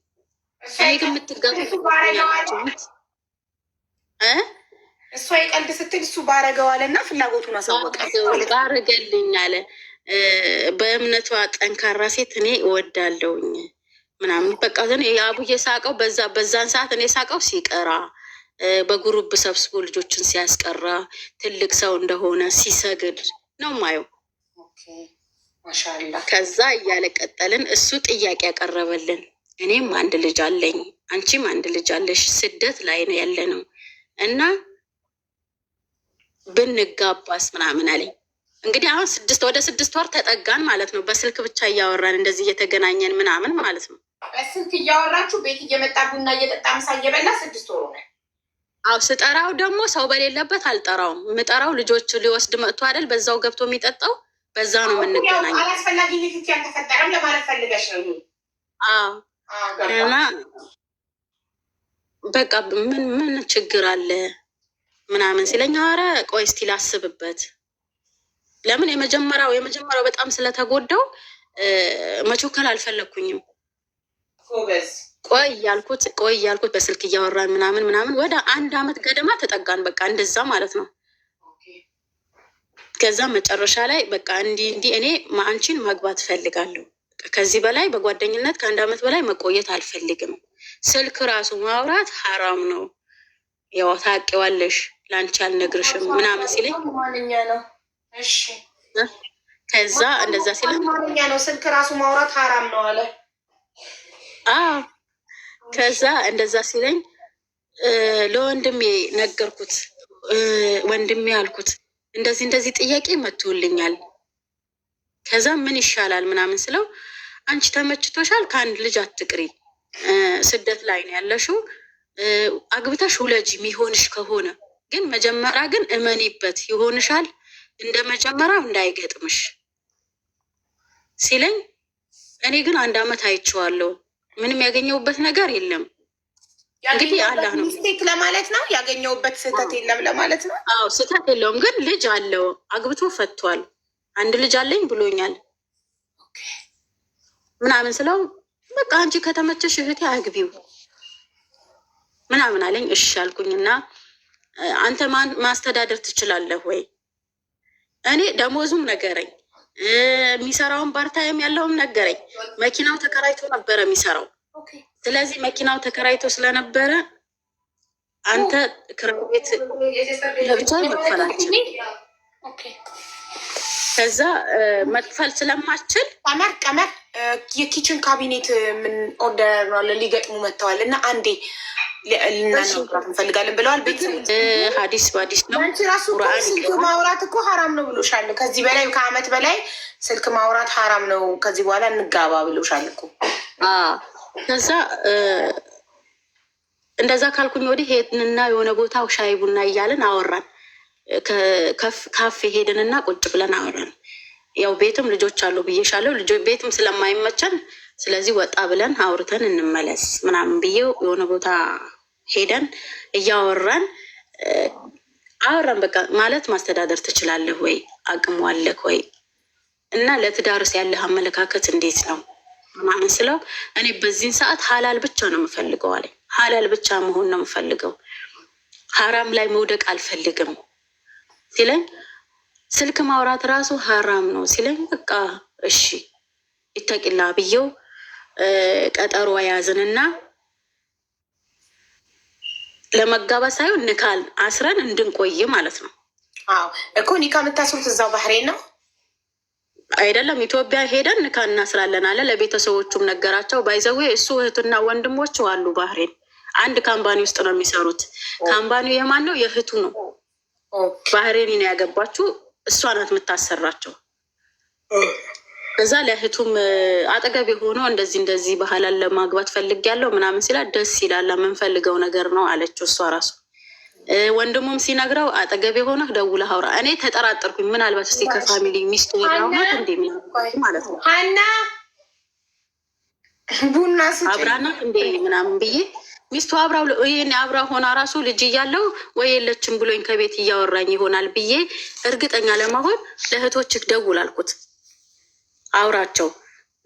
እኔ ግን የምትጋቡት እሷ የቀልድ ስትል እሱ ባረገው አለ እና ፍላጎቱን አሳወቀ። ባረገልኝ አለ። በእምነቷ ጠንካራ ሴት እኔ እወዳለሁኝ ምናምን በቃ የአቡዬ ሳቀው። በዛን ሰዓት እኔ ሳቀው ሲቀራ በጉሩብ ሰብስቦ ልጆችን ሲያስቀራ ትልቅ ሰው እንደሆነ ሲሰግድ ነው ማየው። ከዛ እያለ ቀጠልን። እሱ ጥያቄ ያቀረበልን እኔም 1 ልጅ አለኝ አንቺም 1 ልጅ አለሽ፣ ስደት ላይ ነው ያለ ነው እና ብንጋባስ ምናምን አለኝ። እንግዲህ አሁን ወደ 6 ወር ተጠጋን ማለት ነው። በስልክ ብቻ እያወራን እንደዚህ እየተገናኘን ምናምን ማለት ነው። በስልክ እያወራችሁ ቤት እየመጣ ቡና እየጠጣ ምሳ እየበላ 6 ወር ሆነ። አዎ ስጠራው ደግሞ ሰው በሌለበት አልጠራውም። የምጠራው ልጆች ሊወስድ መጥቶ አይደል በዛው ገብቶ የሚጠጣው በዛ ነው የምንገናኘው። አላስፈላጊ ንክኪ አልተፈጠረም ለማለት ፈልገሽ ነው? አዎ እና በቃ ምን ችግር አለ ምናምን ሲለኝ ኧረ ቆይ እስቲ ላስብበት። ለምን የመጀመሪያው በጣም ስለተጎዳው መቾከል አልፈለግኩኝም። ቆይ እያልኩት በስልክ እያወራን ምናምን ወደ 1 አመት ገደማ ተጠጋን። በቃ እንደዛ ማለት ነው። ከዛ መጨረሻ ላይ በቃ እንዲህ እኔ አንቺን ማግባት እፈልጋለሁ። ከዚህ በላይ በጓደኝነት ከ1 አመት በላይ መቆየት አልፈልግም። ስልክ ራሱ ማውራት ሀራም ነው፣ ያው ታውቂዋለሽ፣ ለአንቺ አልነግርሽም ምናምን ሲለኝ ከዛ እንደዛ ሲለኝ ነው ስልክ ራሱ ማውራት ሀራም ነው አለ። ከዛ እንደዛ ሲለኝ ለወንድሜ ነገርኩት። ወንድሜ አልኩት እንደዚህ ጥያቄ መጥቶልኛል፣ ከዛ ምን ይሻላል ምናምን ስለው አንቺ ተመችቶሻል፣ ከአንድ ልጅ አትቅሪ፣ ስደት ላይ ነው ያለሽው፣ አግብታሽ ውለጂ የሚሆንሽ ከሆነ ግን መጀመሪያ ግን እመኒበት ይሆንሻል፣ እንደ መጀመሪያው እንዳይገጥምሽ ሲለኝ እኔ ግን 1 አመት አይቼዋለሁ፣ ምንም ያገኘሁበት ነገር የለም። እንግዲህ አላህ ነው ሚስቴክ ለማለት ነው ያገኘሁበት ስህተት የለም ለማለት ነው። አዎ ስህተት የለውም፣ ግን ልጅ አለው፣ አግብቶ ፈቷል፣ 1 ልጅ አለኝ ብሎኛል ምናምን ስለው በቃ አንቺ ከተመቸሽ እህቴ አግቢው ምናምን አለኝ። እሺ አልኩኝና አንተ ማስተዳደር ትችላለህ ወይ? እኔ ደሞዙም ነገረኝ፣ የሚሰራውን ባርታይም ያለውም ነገረኝ። መኪናው ተከራይቶ ነበረ የሚሰራው። ስለዚህ መኪናው ተከራይቶ ስለነበረ አንተ ክራይ ቤት ለብቻ መክፈላችን ከዛ መክፈል ስለማችል ቀመር የኪችን ካቢኔት ምን ኦርደር ሊገጥሙ መጥተዋል እና አንዴ ልናናግራት እንፈልጋለን ብለዋል። ቤት ሀዲስ በሀዲስ ነው። ራሱ ስልክ ማውራት እኮ ሀራም ነው ብሎሻል። ከዚህ በላይ ከ1 አመት በላይ ስልክ ማውራት ሀራም ነው፣ ከዚህ በኋላ እንጋባ ብሎሻል እኮ። ከዛ እንደዛ ካልኩኝ ወዲህ ሄድንና የሆነ ቦታ ሻይ ቡና እያልን አወራን። ካፌ ሄድንና ቁጭ ብለን አወራን። ያው ቤትም ልጆች አሉ ብዬሻለሁ፣ ቤትም ስለማይመቸን ስለዚህ ወጣ ብለን አውርተን እንመለስ ምናምን ብዬው የሆነ ቦታ ሄደን እያወራን አወራን። በቃ ማለት ማስተዳደር ትችላለህ ወይ? አቅሙ አለህ ወይ? እና ለትዳርስ ያለህ አመለካከት እንዴት ነው ምናምን ስለው እኔ በዚህን ሰዓት ሀላል ብቻ ነው የምፈልገው አለኝ። ሀላል ብቻ መሆን ነው የምፈልገው፣ ሀራም ላይ መውደቅ አልፈልግም ሲለኝ ስልክ ማውራት ራሱ ሀራም ነው ሲለኝ በቃ እሺ ይተቂላ ብዬው ቀጠሮ ያዝንና ለመጋባት ሳይሆን ንካል አስረን እንድንቆይ ማለት ነው። አዎ እኮ ኒካ የምታስሩት እዛው ባህሬን ነው አይደለም? ኢትዮጵያ ሄደን ንካ እናስራለን አለ። ለቤተሰቦቹም ነገራቸው። ባይዘዌ እሱ እህትና ወንድሞቹ አሉ ባህሬን፣ አንድ ካምፓኒ ውስጥ ነው የሚሰሩት። ካምፓኒው የማን ነው? የእህቱ ነው። ባህሬን ነው ያገባችሁ፣ እሷ ናት የምታሰራቸው። እዛ ለእህቱም አጠገብ የሆነው እንደዚህ ባህላን ለማግባት ፈልጌያለሁ ምናምን ሲላት ደስ ይላል፣ የምንፈልገው ነገር ነው አለችው እሷ ራሱ። ወንድሙም ሲነግረው አጠገብ የሆነህ ደውለህ አውራ። እኔ ተጠራጠርኩኝ፣ ምናልባት እስኪ ከፋሚሊ ሚስቱ ወራውናት እንዴ ማለት ነው ሀና ቡና አብራናት እንዴ ምናምን ብዬ ሚስቱ ይሄን አብራ ሆና ራሱ ልጅ እያለው ወይ የለችም ብሎኝ ከቤት እያወራኝ ይሆናል ብዬ እርግጠኛ ለመሆን ለእህቶችህ ደውል አልኩት። አውራቸው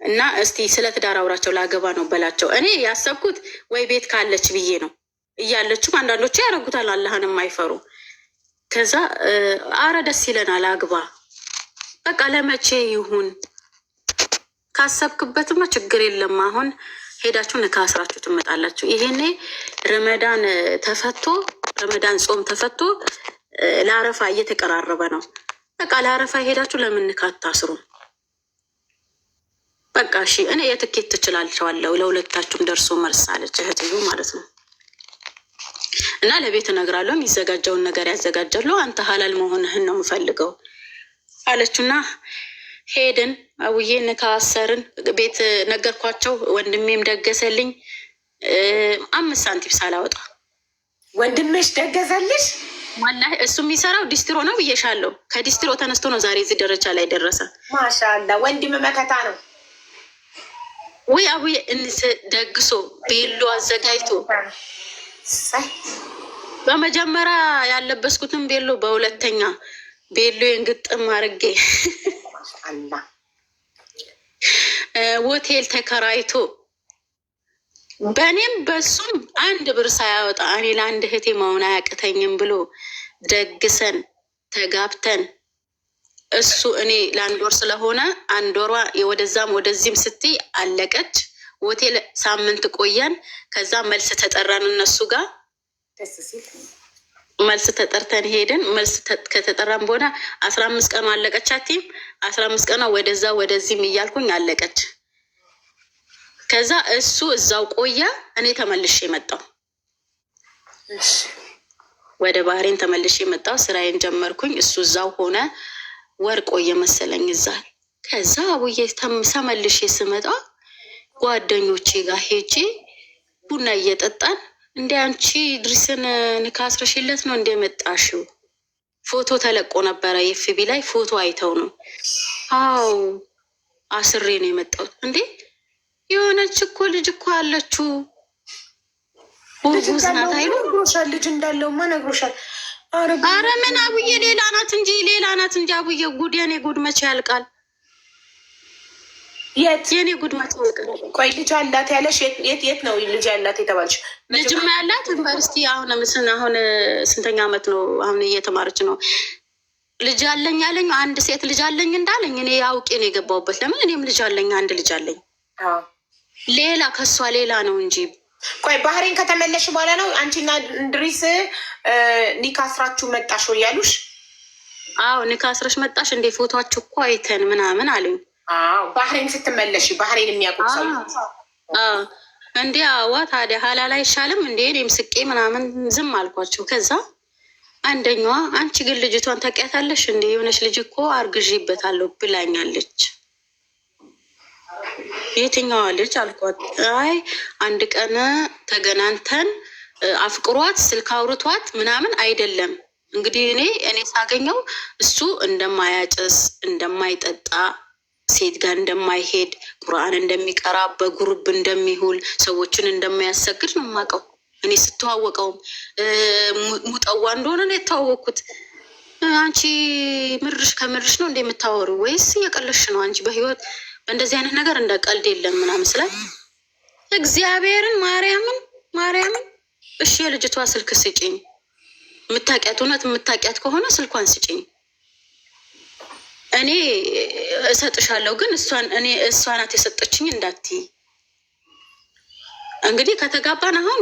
እና እስቲ ስለ ትዳር አውራቸው ላገባ ነው በላቸው። እኔ ያሰብኩት ወይ ቤት ካለች ብዬ ነው። እያለችም አንዳንዶቹ ያደርጉታል፣ አላህን የማይፈሩ። ከዛ አረ ደስ ይለናል አግባ፣ በቃ ለመቼ ይሁን ካሰብክበትማ ችግር የለም። አሁን ሄዳችሁ ንካ አስራችሁ ትመጣላችሁ። ይሄኔ ረመዳን ጾም ተፈቶ ለአረፋ እየተቀራረበ ነው። በቃ ለአረፋ ሄዳችሁ ለምን ንካ አታስሩ? በቃ እሺ እኔ የትኬት ትችላቸዋለሁ፣ ለሁለታችሁም ደርሶ መልስ አለች እህትዮ ማለት ነው። እና ለቤት እነግራለሁ፣ የሚዘጋጀውን ነገር ያዘጋጃሉ፣ አንተ ሀላል መሆንህን ነው የምፈልገው አለችና ሄድን። አውዬ ንካ አሰርን። ቤት ነገርኳቸው። ወንድሜም ደገሰልኝ 5 ሳንቲም ሳላወጣ። ወንድምሽ ደገሰልሽ? ወላሂ እሱ የሚሰራው ዲስትሮ ነው ብዬሻለሁ። ከዲስትሮ ተነስቶ ነው ዛሬ እዚህ ደረጃ ላይ ደረሰ። ማሻአላ ወንድም መከታ ነው። ወይ አቡዬ እንስ ደግሶ ቤሎ አዘጋጅቶ በመጀመሪያ ያለበስኩትን ቤሎ በሁለተኛ ቤሎዬን ግጥም አድርጌ ሆቴል ተከራይቶ በእኔም በሱም አንድ ብር ሳያወጣ እኔ ለአንድ እህቴ መሆን አያቅተኝም ብሎ ደግሰን ተጋብተን እሱ እኔ ለአንድ ወር ስለሆነ አንድ ወሯ ወደዛም ወደዚህም ስትይ አለቀች። ሆቴል ሳምንት ቆየን። ከዛ መልስ ተጠራን እነሱ ጋር መልስ ተጠርተን ሄድን። መልስ ከተጠራን በሆነ 15 ቀኗ አለቀች። አቲም 15 ቀኗ ወደዛ ወደዚህም እያልኩኝ አለቀች። ከዛ እሱ እዛው ቆየ። እኔ ተመልሼ መጣሁ። ወደ ባህሬን ተመልሼ መጣሁ። ስራዬን ጀመርኩኝ። እሱ እዛው ሆነ። ወር ቆየ መሰለኝ እዛ። ከዛ አቡዬ ተመልሼ ስመጣ ጓደኞቼ ጋር ሄጄ ቡና እየጠጣን እንደ አንቺ ድሪስን ንካ አስረሽለት ነው እንደ መጣሽው? ፎቶ ተለቆ ነበረ የፍቢ ላይ ፎቶ አይተው ነው። አው አስሬ ነው የመጣሁት። እንዴ የሆነች እኮ ልጅ እኮ አለችው ጉዝናት አይሉ ልጅ እንዳለውማ ነግሮሻል። አረ ምን አቡዬ ሌላ ናት እንጂ አቡዬ ጉድ የኔ ጉድ መቼ ያልቃል? የኔ ጉድ መቼ ያልቃል? ቆይ ልጅ አላት ያለሽ የት ነው ልጅ ያላት የተባልሽ? ልጅማ ያላት ዩኒቨርሲቲ አሁን ስንተኛ አመት ነው? አሁን እየተማረች ነው። ልጅ አለኝ ያለኝ አንድ ሴት ልጅ አለኝ እንዳለኝ እኔ አውቄ ነው የገባሁበት። ለምን እኔም ልጅ አለኝ፣ አንድ ልጅ አለኝ። ሌላ ከሷ ሌላ ነው እንጂ። ቆይ ባህሬን ከተመለሽ በኋላ ነው አንቺና እንድሪስ ኒካ አስራችሁ መጣሽ ወይ ያሉሽ? አዎ ኒካ አስረሽ መጣሽ እንዴ? ፎቶችሁ እኮ አይተን ምናምን አሉኝ። ባህሬን ስትመለሽ ባህሬን የሚያውቁት ሰው እንዴ? አዋ ታዲያ ሀላል አይሻልም እንዴ? እኔም ስቄ ምናምን ዝም አልኳቸው። ከዛ አንደኛዋ አንቺ ግን ልጅቷን ታውቂያታለሽ እንዴ? የሆነች ልጅ እኮ አርግዤበታለሁ ብላኛለች። የትኛዋ ልጅ አልኳት። አይ አንድ ቀን ተገናንተን አፍቅሯት ስልክ አውርቷት ምናምን አይደለም እንግዲህ እኔ ሳገኘው እሱ እንደማያጭስ እንደማይጠጣ ሴት ጋር እንደማይሄድ ቁርአን እንደሚቀራ በጉርብ እንደሚውል ሰዎችን እንደማያሰግድ ነው የማውቀው። እኔ ስተዋወቀውም ሙጠዋ እንደሆነ ነው የተዋወቅኩት። አንቺ ምርሽ ከምርሽ ነው እንደምታወሩ ወይስ እየቀለሽ ነው? አንቺ በህይወት በእንደዚህ አይነት ነገር እንደ ቀልድ የለም ምናምን ስላት እግዚአብሔርን ማርያምን እሺ የልጅቷ ስልክ ስጭኝ፣ የምታውቂያት እውነት የምታውቂያት ከሆነ ስልኳን ስጭኝ፣ እኔ እሰጥሻለሁ፣ ግን እሷ ናት የሰጠችኝ እንዳትዪ። እንግዲህ ከተጋባን አሁን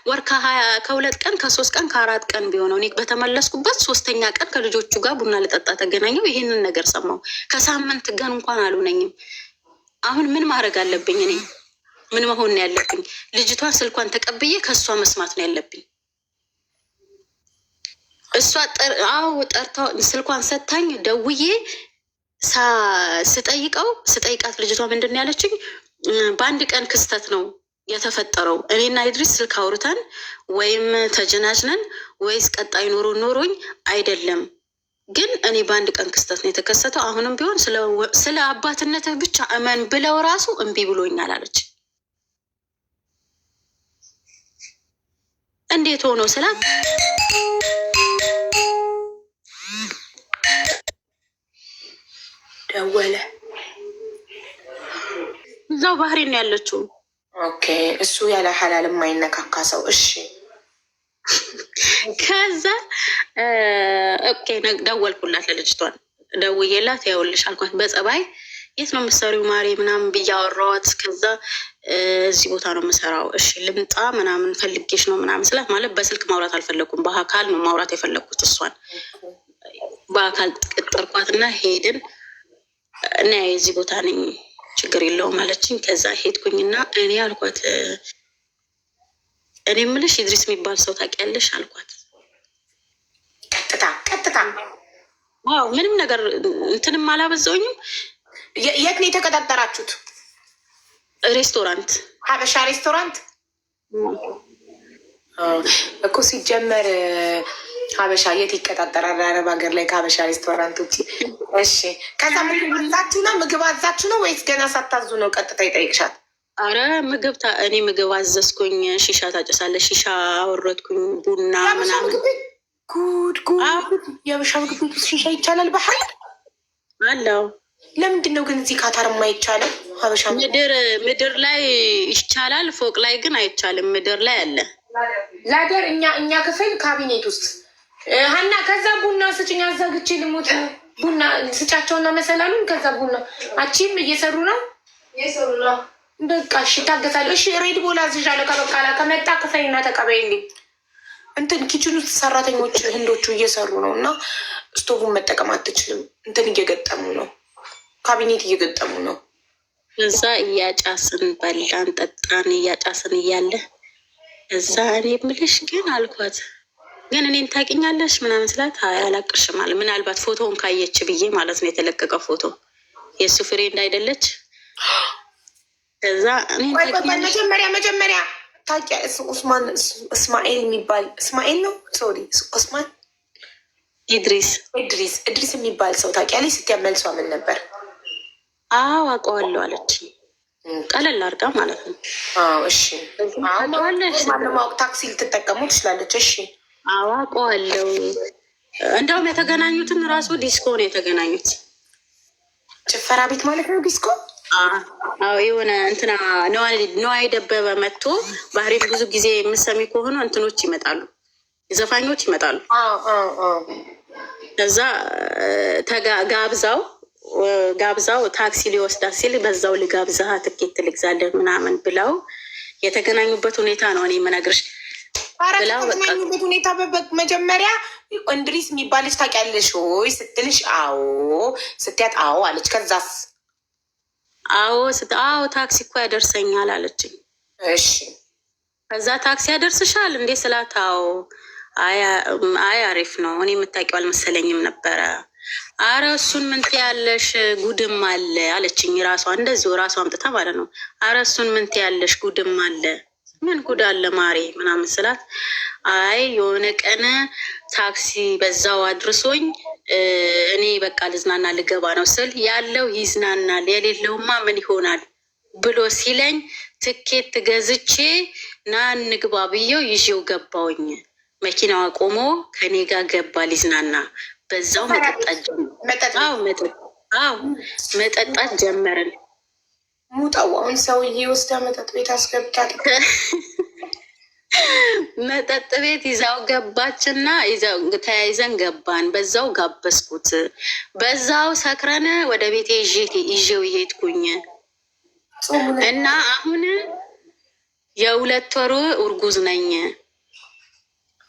ወር ከ2 ቀን ከ3 ቀን ከ4 ቀን ቢሆነው እኔ በተመለስኩበት 3ኛ ቀን ከልጆቹ ጋር ቡና ልጠጣ ተገናኘው። ይህንን ነገር ሰማሁ። ከሳምንት ቀን እንኳን አልሆነኝም። አሁን ምን ማድረግ አለብኝ? እኔ ምን መሆን ነው ያለብኝ? ልጅቷን ስልኳን ተቀብዬ ከእሷ መስማት ነው ያለብኝ። እሷ ጠርታ ስልኳን ሰታኝ ደውዬ ስጠይቃት ልጅቷ ምንድን ነው ያለችኝ? በአንድ ቀን ክስተት ነው የተፈጠረው። እኔና ኢድሪስ ስልክ አውርተን ወይም ተጀናጅነን ወይስ ቀጣይ ኖሮኝ አይደለም፣ ግን እኔ በአንድ ቀን ክስተት ነው የተከሰተው። አሁንም ቢሆን ስለ አባትነትህ ብቻ እመን ብለው ራሱ እምቢ ብሎኛል አለች። እንዴት ሆኖ ስላት ደወለ። እዛው ባህሬን ነው ያለችው። ኦኬ እሱ ያለ ሀላል የማይነካካ ሰው። እሺ ከዛ ኦኬ ደወልኩላት ለልጅቷን ደውዬላት ያውልሽ አልኳት። በጸባይ የት ነው የምትሰሪው ማሬ ምናምን ብዬ አወራኋት። ከዛ እዚህ ቦታ ነው የምሰራው። እሺ ልምጣ ምናምን ፈልጌሽ ነው ምናምን ስላት፣ ማለት በስልክ ማውራት አልፈለኩም፣ በአካል ነው ማውራት የፈለግኩት። እሷን በአካል ቅጠርኳት እና ሄድን እና የዚህ ቦታ ነኝ ችግር የለውም አለችኝ። ከዛ ሄድኩኝና እኔ አልኳት እኔ የምልሽ ኢድሪስ የሚባል ሰው ታውቂያለሽ አልኳት። ቀጥታ ዋው ምንም ነገር እንትንም አላበዛውኝም። የት ነው የተቀጣጠራችሁት? ሬስቶራንት፣ ሀበሻ ሬስቶራንት እኮ ሲጀመር ሀበሻ የት ይቀጣጠራል? አረብ ሀገር ላይ ከሀበሻ ሬስቶራንት ውጭ። እሺ ከዛ ምግብ አዛችሁ ነው ወይስ ገና ሳታዙ ነው ቀጥታ ይጠይቅሻል? አረ እኔ ምግብ አዘዝኩኝ። ሺሻ ታጨሳለሽ? ሺሻ አወረድኩኝ፣ ቡና ምናምን። ጉድ የሀበሻ ምግብ ቤት ውስጥ ሺሻ ይቻላል? ባህል አለው ለምንድን ነው ግን እዚህ ካታር የማይቻለው? ሀበሻ ምድር ላይ ይቻላል፣ ፎቅ ላይ ግን አይቻልም። ምድር ላይ አለ ላደር። እኛ ክፍል ካቢኔት ውስጥ ሀና፣ ከዛ ቡና ስጭኝ አዛግቼ ልሞት ነው። ቡና ስጫቸውና መሰላሉን ከዛ ቡና አቺም እየሰሩ ነው። በቃ እሺ ታገሳለሁ። እሺ ሬድ ቦል አዝዣለሁ። ከበቃላ ከመጣ ክፈይና ተቀበይልኝ። እንትን ኪችን ውስጥ ሰራተኞች ህንዶቹ እየሰሩ ነው እና ስቶቡን መጠቀም አትችልም። እንትን እየገጠሙ ነው፣ ካቢኔት እየገጠሙ ነው። እዛ እያጫስን በላን ጠጣን፣ እያጫስን እያለ እዛ እኔ የምልሽ ግን አልኳት፣ ግን እኔን ታውቂኛለሽ ምናምን ስላት አላቅሽም አለ። ምናልባት ፎቶውን ካየች ብዬ ማለት ነው፣ የተለቀቀ ፎቶ የእሱ ፍሬ እንዳይደለች። እዛ መጀመሪያ ታውቂያ ኡስማን እስማኤል የሚባል እስማኤል ነው ሶሪ ኡስማን ኢድሪስ የሚባል ሰው ታውቂያለሽ? ስትያመልሷ ምን ነበር? አዎ አውቀዋለሁ አለች፣ ቀለል አድርጋ ማለት ነው። እሺ ማወቅ ታክሲ ልትጠቀሙ ትችላለች። እሺ አውቀዋለሁ። እንደውም የተገናኙትን ራሱ ዲስኮ ነው የተገናኙት፣ ጭፈራ ቤት ማለት ነው ዲስኮ። አዎ የሆነ እንትና ነዋይ ደበበ መጥቶ ባህሬን ብዙ ጊዜ የምሰሚ ከሆነ እንትኖች ይመጣሉ፣ ዘፋኞች ይመጣሉ። ከዛ ጋብዛው ታክሲ ሊወስዳት ሲል በዛው ልጋብዛህ ትኬት ልግዛለን ምናምን ብለው የተገናኙበት ሁኔታ ነው እኔ የምነግርሽ። የተገናኙበት ሁኔታ መጀመሪያ እንድሪስ የሚባልሽ ታውቂያለሽ ወይ ስትልሽ አዎ ስትያት አዎ አለች። ከዛስ አዎ ታክሲ እኮ ያደርሰኛል አለችኝ። እሺ ከዛ ታክሲ ያደርስሻል እንዴ ስላት አዎ አይ አሪፍ ነው፣ እኔ የምታውቂው አልመሰለኝም ነበረ። አረ እሱን ምን ትያለሽ ጉድም አለ አለችኝ። ራሷ እንደዚሁ ራሷ አምጥታ ማለት ነው። አረ እሱን ምን ትያለሽ ጉድም አለ። ምን ጉድ አለ ማሬ ምናምን ስላት አይ የሆነ ቀን ታክሲ በዛው አድርሶኝ እኔ በቃ ልዝናና ልገባ ነው ስል ያለው ይዝናናል የሌለውማ ምን ይሆናል ብሎ ሲለኝ ትኬት ገዝቼ ና እንግባ ብዬው ይዤው ገባውኝ። መኪናዋ ቆሞ ከኔ ጋር ገባ ሊዝናና። በዛው መጠጣት ጀመርን። ሙጠዋውን ሰውዬ ወስዳ መጠጥ ቤት አስገብታል። መጠጥ ቤት ይዛው ገባችና ተያይዘን ገባን። በዛው ጋበዝኩት። በዛው ሰክረን ወደ ቤቴ ይዤው ይሄድኩኝ እና አሁን የ2 ወር እርጉዝ ነኝ።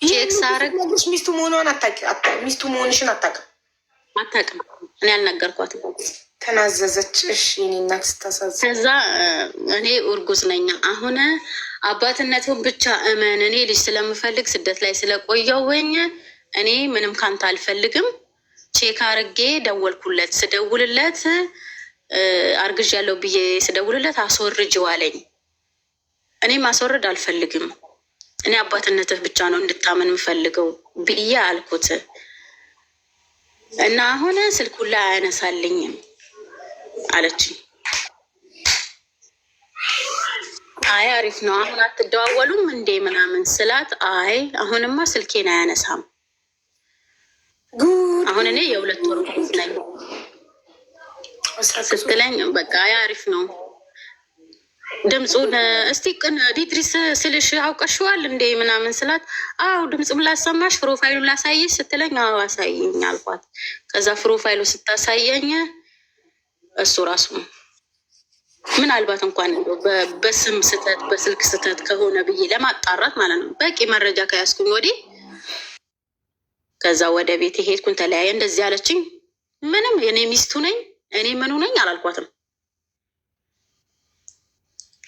ቼክ ሳረግ ሚስቱ መሆኗን ሚስቱ መሆንሽን አታውቅም። እኔ አልነገርኳትም። ተናዘዘች። እሺ እኔ እናት ስታሳዝ ከዛ እኔ እርጉዝ ነኝ አሁን አባትነቱን ብቻ እመን። እኔ ልጅ ስለምፈልግ ስደት ላይ ስለቆየውኝ እኔ ምንም ካንተ አልፈልግም። ቼክ አርጌ ደወልኩለት። ስደውልለት አርግዥ ያለው ብዬ ስደውልለት አስወርጅው አለኝ። እኔ ማስወረድ አልፈልግም። እኔ አባትነትህ ብቻ ነው እንድታመን የምፈልገው ብዬ አልኩት እና አሁን ስልኩን ላይ አያነሳልኝም አለችኝ። አይ አሪፍ ነው አሁን አትደዋወሉም እንዴ ምናምን ስላት አይ አሁንማ ስልኬን አያነሳም። አሁን እኔ የ2 ወር ነኝ ስትለኝ በቃ አይ አሪፍ ነው ድምፁን እስቲ ቅን ዲትሪስ ስልሽ አውቀሽዋል እንዴ ምናምን ስላት አው ድምፅም ላሰማሽ ፕሮፋይሉን ላሳይሽ ስትለኝ አዎ አሳይኝ አልኳት። ከዛ ፕሮፋይሉ ስታሳየኝ እሱ ራሱ ምናልባት እንኳን በስም ስተት በስልክ ስተት ከሆነ ብዬ ለማጣራት ማለት ነው በቂ መረጃ ከያዝኩኝ ወዲህ ከዛ ወደ ቤት ሄድኩኝ። ተለያየ እንደዚህ አለችኝ። ምንም የኔ ሚስቱ ነኝ እኔ ምኑ ነኝ አላልኳትም።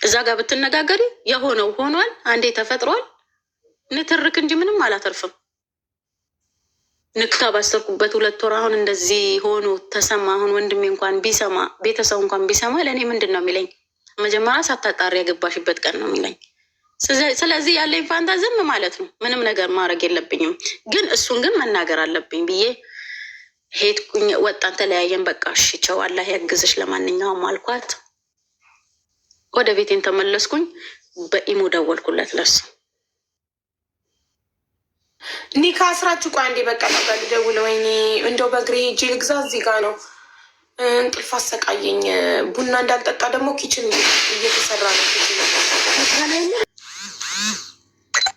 እዛ ጋር ብትነጋገሪ የሆነው ሆኗል፣ አንዴ ተፈጥሯል። ንትርክ እንጂ ምንም አላተርፍም። ንክታ ባሰርኩበት 2 ወር አሁን እንደዚህ ሆኖ ተሰማ። አሁን ወንድሜ እንኳን ቢሰማ ቤተሰቡ እንኳን ቢሰማ ለእኔ ምንድን ነው የሚለኝ? መጀመሪያ ሳታጣሪ የገባሽበት ቀን ነው የሚለኝ። ስለዚህ ያለኝ ፋንታ ዝም ማለት ነው። ምንም ነገር ማድረግ የለብኝም። ግን እሱን ግን መናገር አለብኝ ብዬ ሄድኩኝ። ወጣን፣ ተለያየን። በቃ እሺ ቻው አላህ ያግዝሽ ለማንኛውም አልኳት። ወደ ቤቴን ተመለስኩኝ። በኢሞ ደወልኩለት ለሱ። ኒካ አስራችሁ ቆይ አንዴ በቃ ልደውል። ወይኔ እንደው በእግሬ ሄጄ ልግዛ። እዚህ ጋ ነው እንቅልፍ አሰቃየኝ። ቡና እንዳልጠጣ ደግሞ ኪችን እየተሰራ ነው።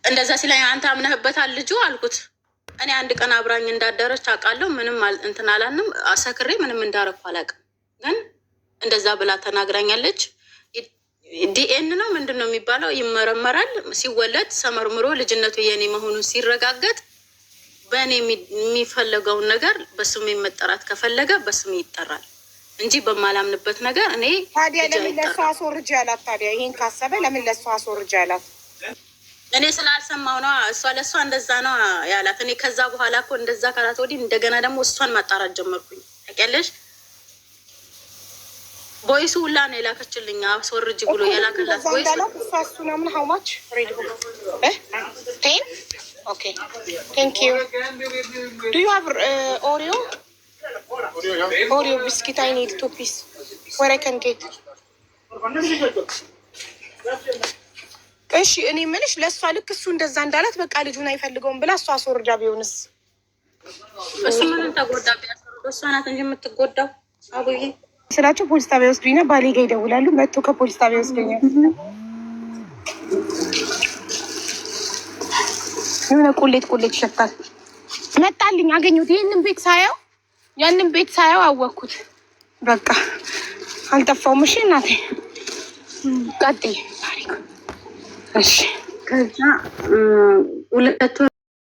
እንደዛ ሲለኝ አንተ አምነህበታል ልጁ አልኩት። እኔ አንድ ቀን አብራኝ እንዳደረች አውቃለሁ። ምንም እንትን አላንም። አሰክሬ ምንም እንዳረኩ አላውቅም። ግን እንደዛ ብላ ተናግራኛለች። ዲኤን ነው ምንድን ነው የሚባለው? ይመረመራል። ሲወለድ ሰመርምሮ ልጅነቱ የኔ መሆኑን ሲረጋገጥ በእኔ የሚፈለገውን ነገር በስሜ መጠራት ከፈለገ በስሜ ይጠራል እንጂ በማላምንበት ነገር እኔ ታዲያ ለምን ለእሷ አስወርጅ ያላት? ታዲያ ይሄን ካሰበ ለምን ለእሷ አስወርጅ ያላት? እኔ ስላልሰማው ነው። እሷ ለእሷ እንደዛ ነው ያላት። እኔ ከዛ በኋላ እኮ እንደዛ ካላት ወዲህ እንደገና ደግሞ እሷን ማጣራት ጀመርኩኝ። ታውቂያለሽ፣ ቦይሱ ሁላ ነው የላከችልኝ። አስወርጅ ብሎ የላከላት ቦይሱ እሱ ነው። ምን ሀው ማች ሬዲ ቴን ኦኬ ቴንክ ዩ ዱ ዩ ሃቭ ኦሪዮ ቢስኪት አይ ኒድ 2 piece where I can get። እሺ እኔ የምልሽ ለእሷ ልክ እሱ እንደዛ እንዳላት በቃ ልጁን አይፈልገውም ብላ እሷ አስወርጃ ቢሆንስ? እሱ ምንም ተጎዳ ቢያስወርዶ እሷ ናት እንጂ የምትጎዳው። አቡዬ ስላቸው ፖሊስ ጣቢያ ወስዱኝና ባሌ ጋ ይደውላሉ። መጥቶ ከፖሊስ ጣቢያ ወስዱኛል። የሆነ ቁሌት ይሸታል። መጣልኝ፣ አገኘሁት። ይህንን ቤት ሳየው ያንን ቤት ሳየው አወቅኩት። በቃ አልጠፋውም። እሺ እናቴ ቀጥይ ታሪክ። እሺ ከዛ ሁለቱ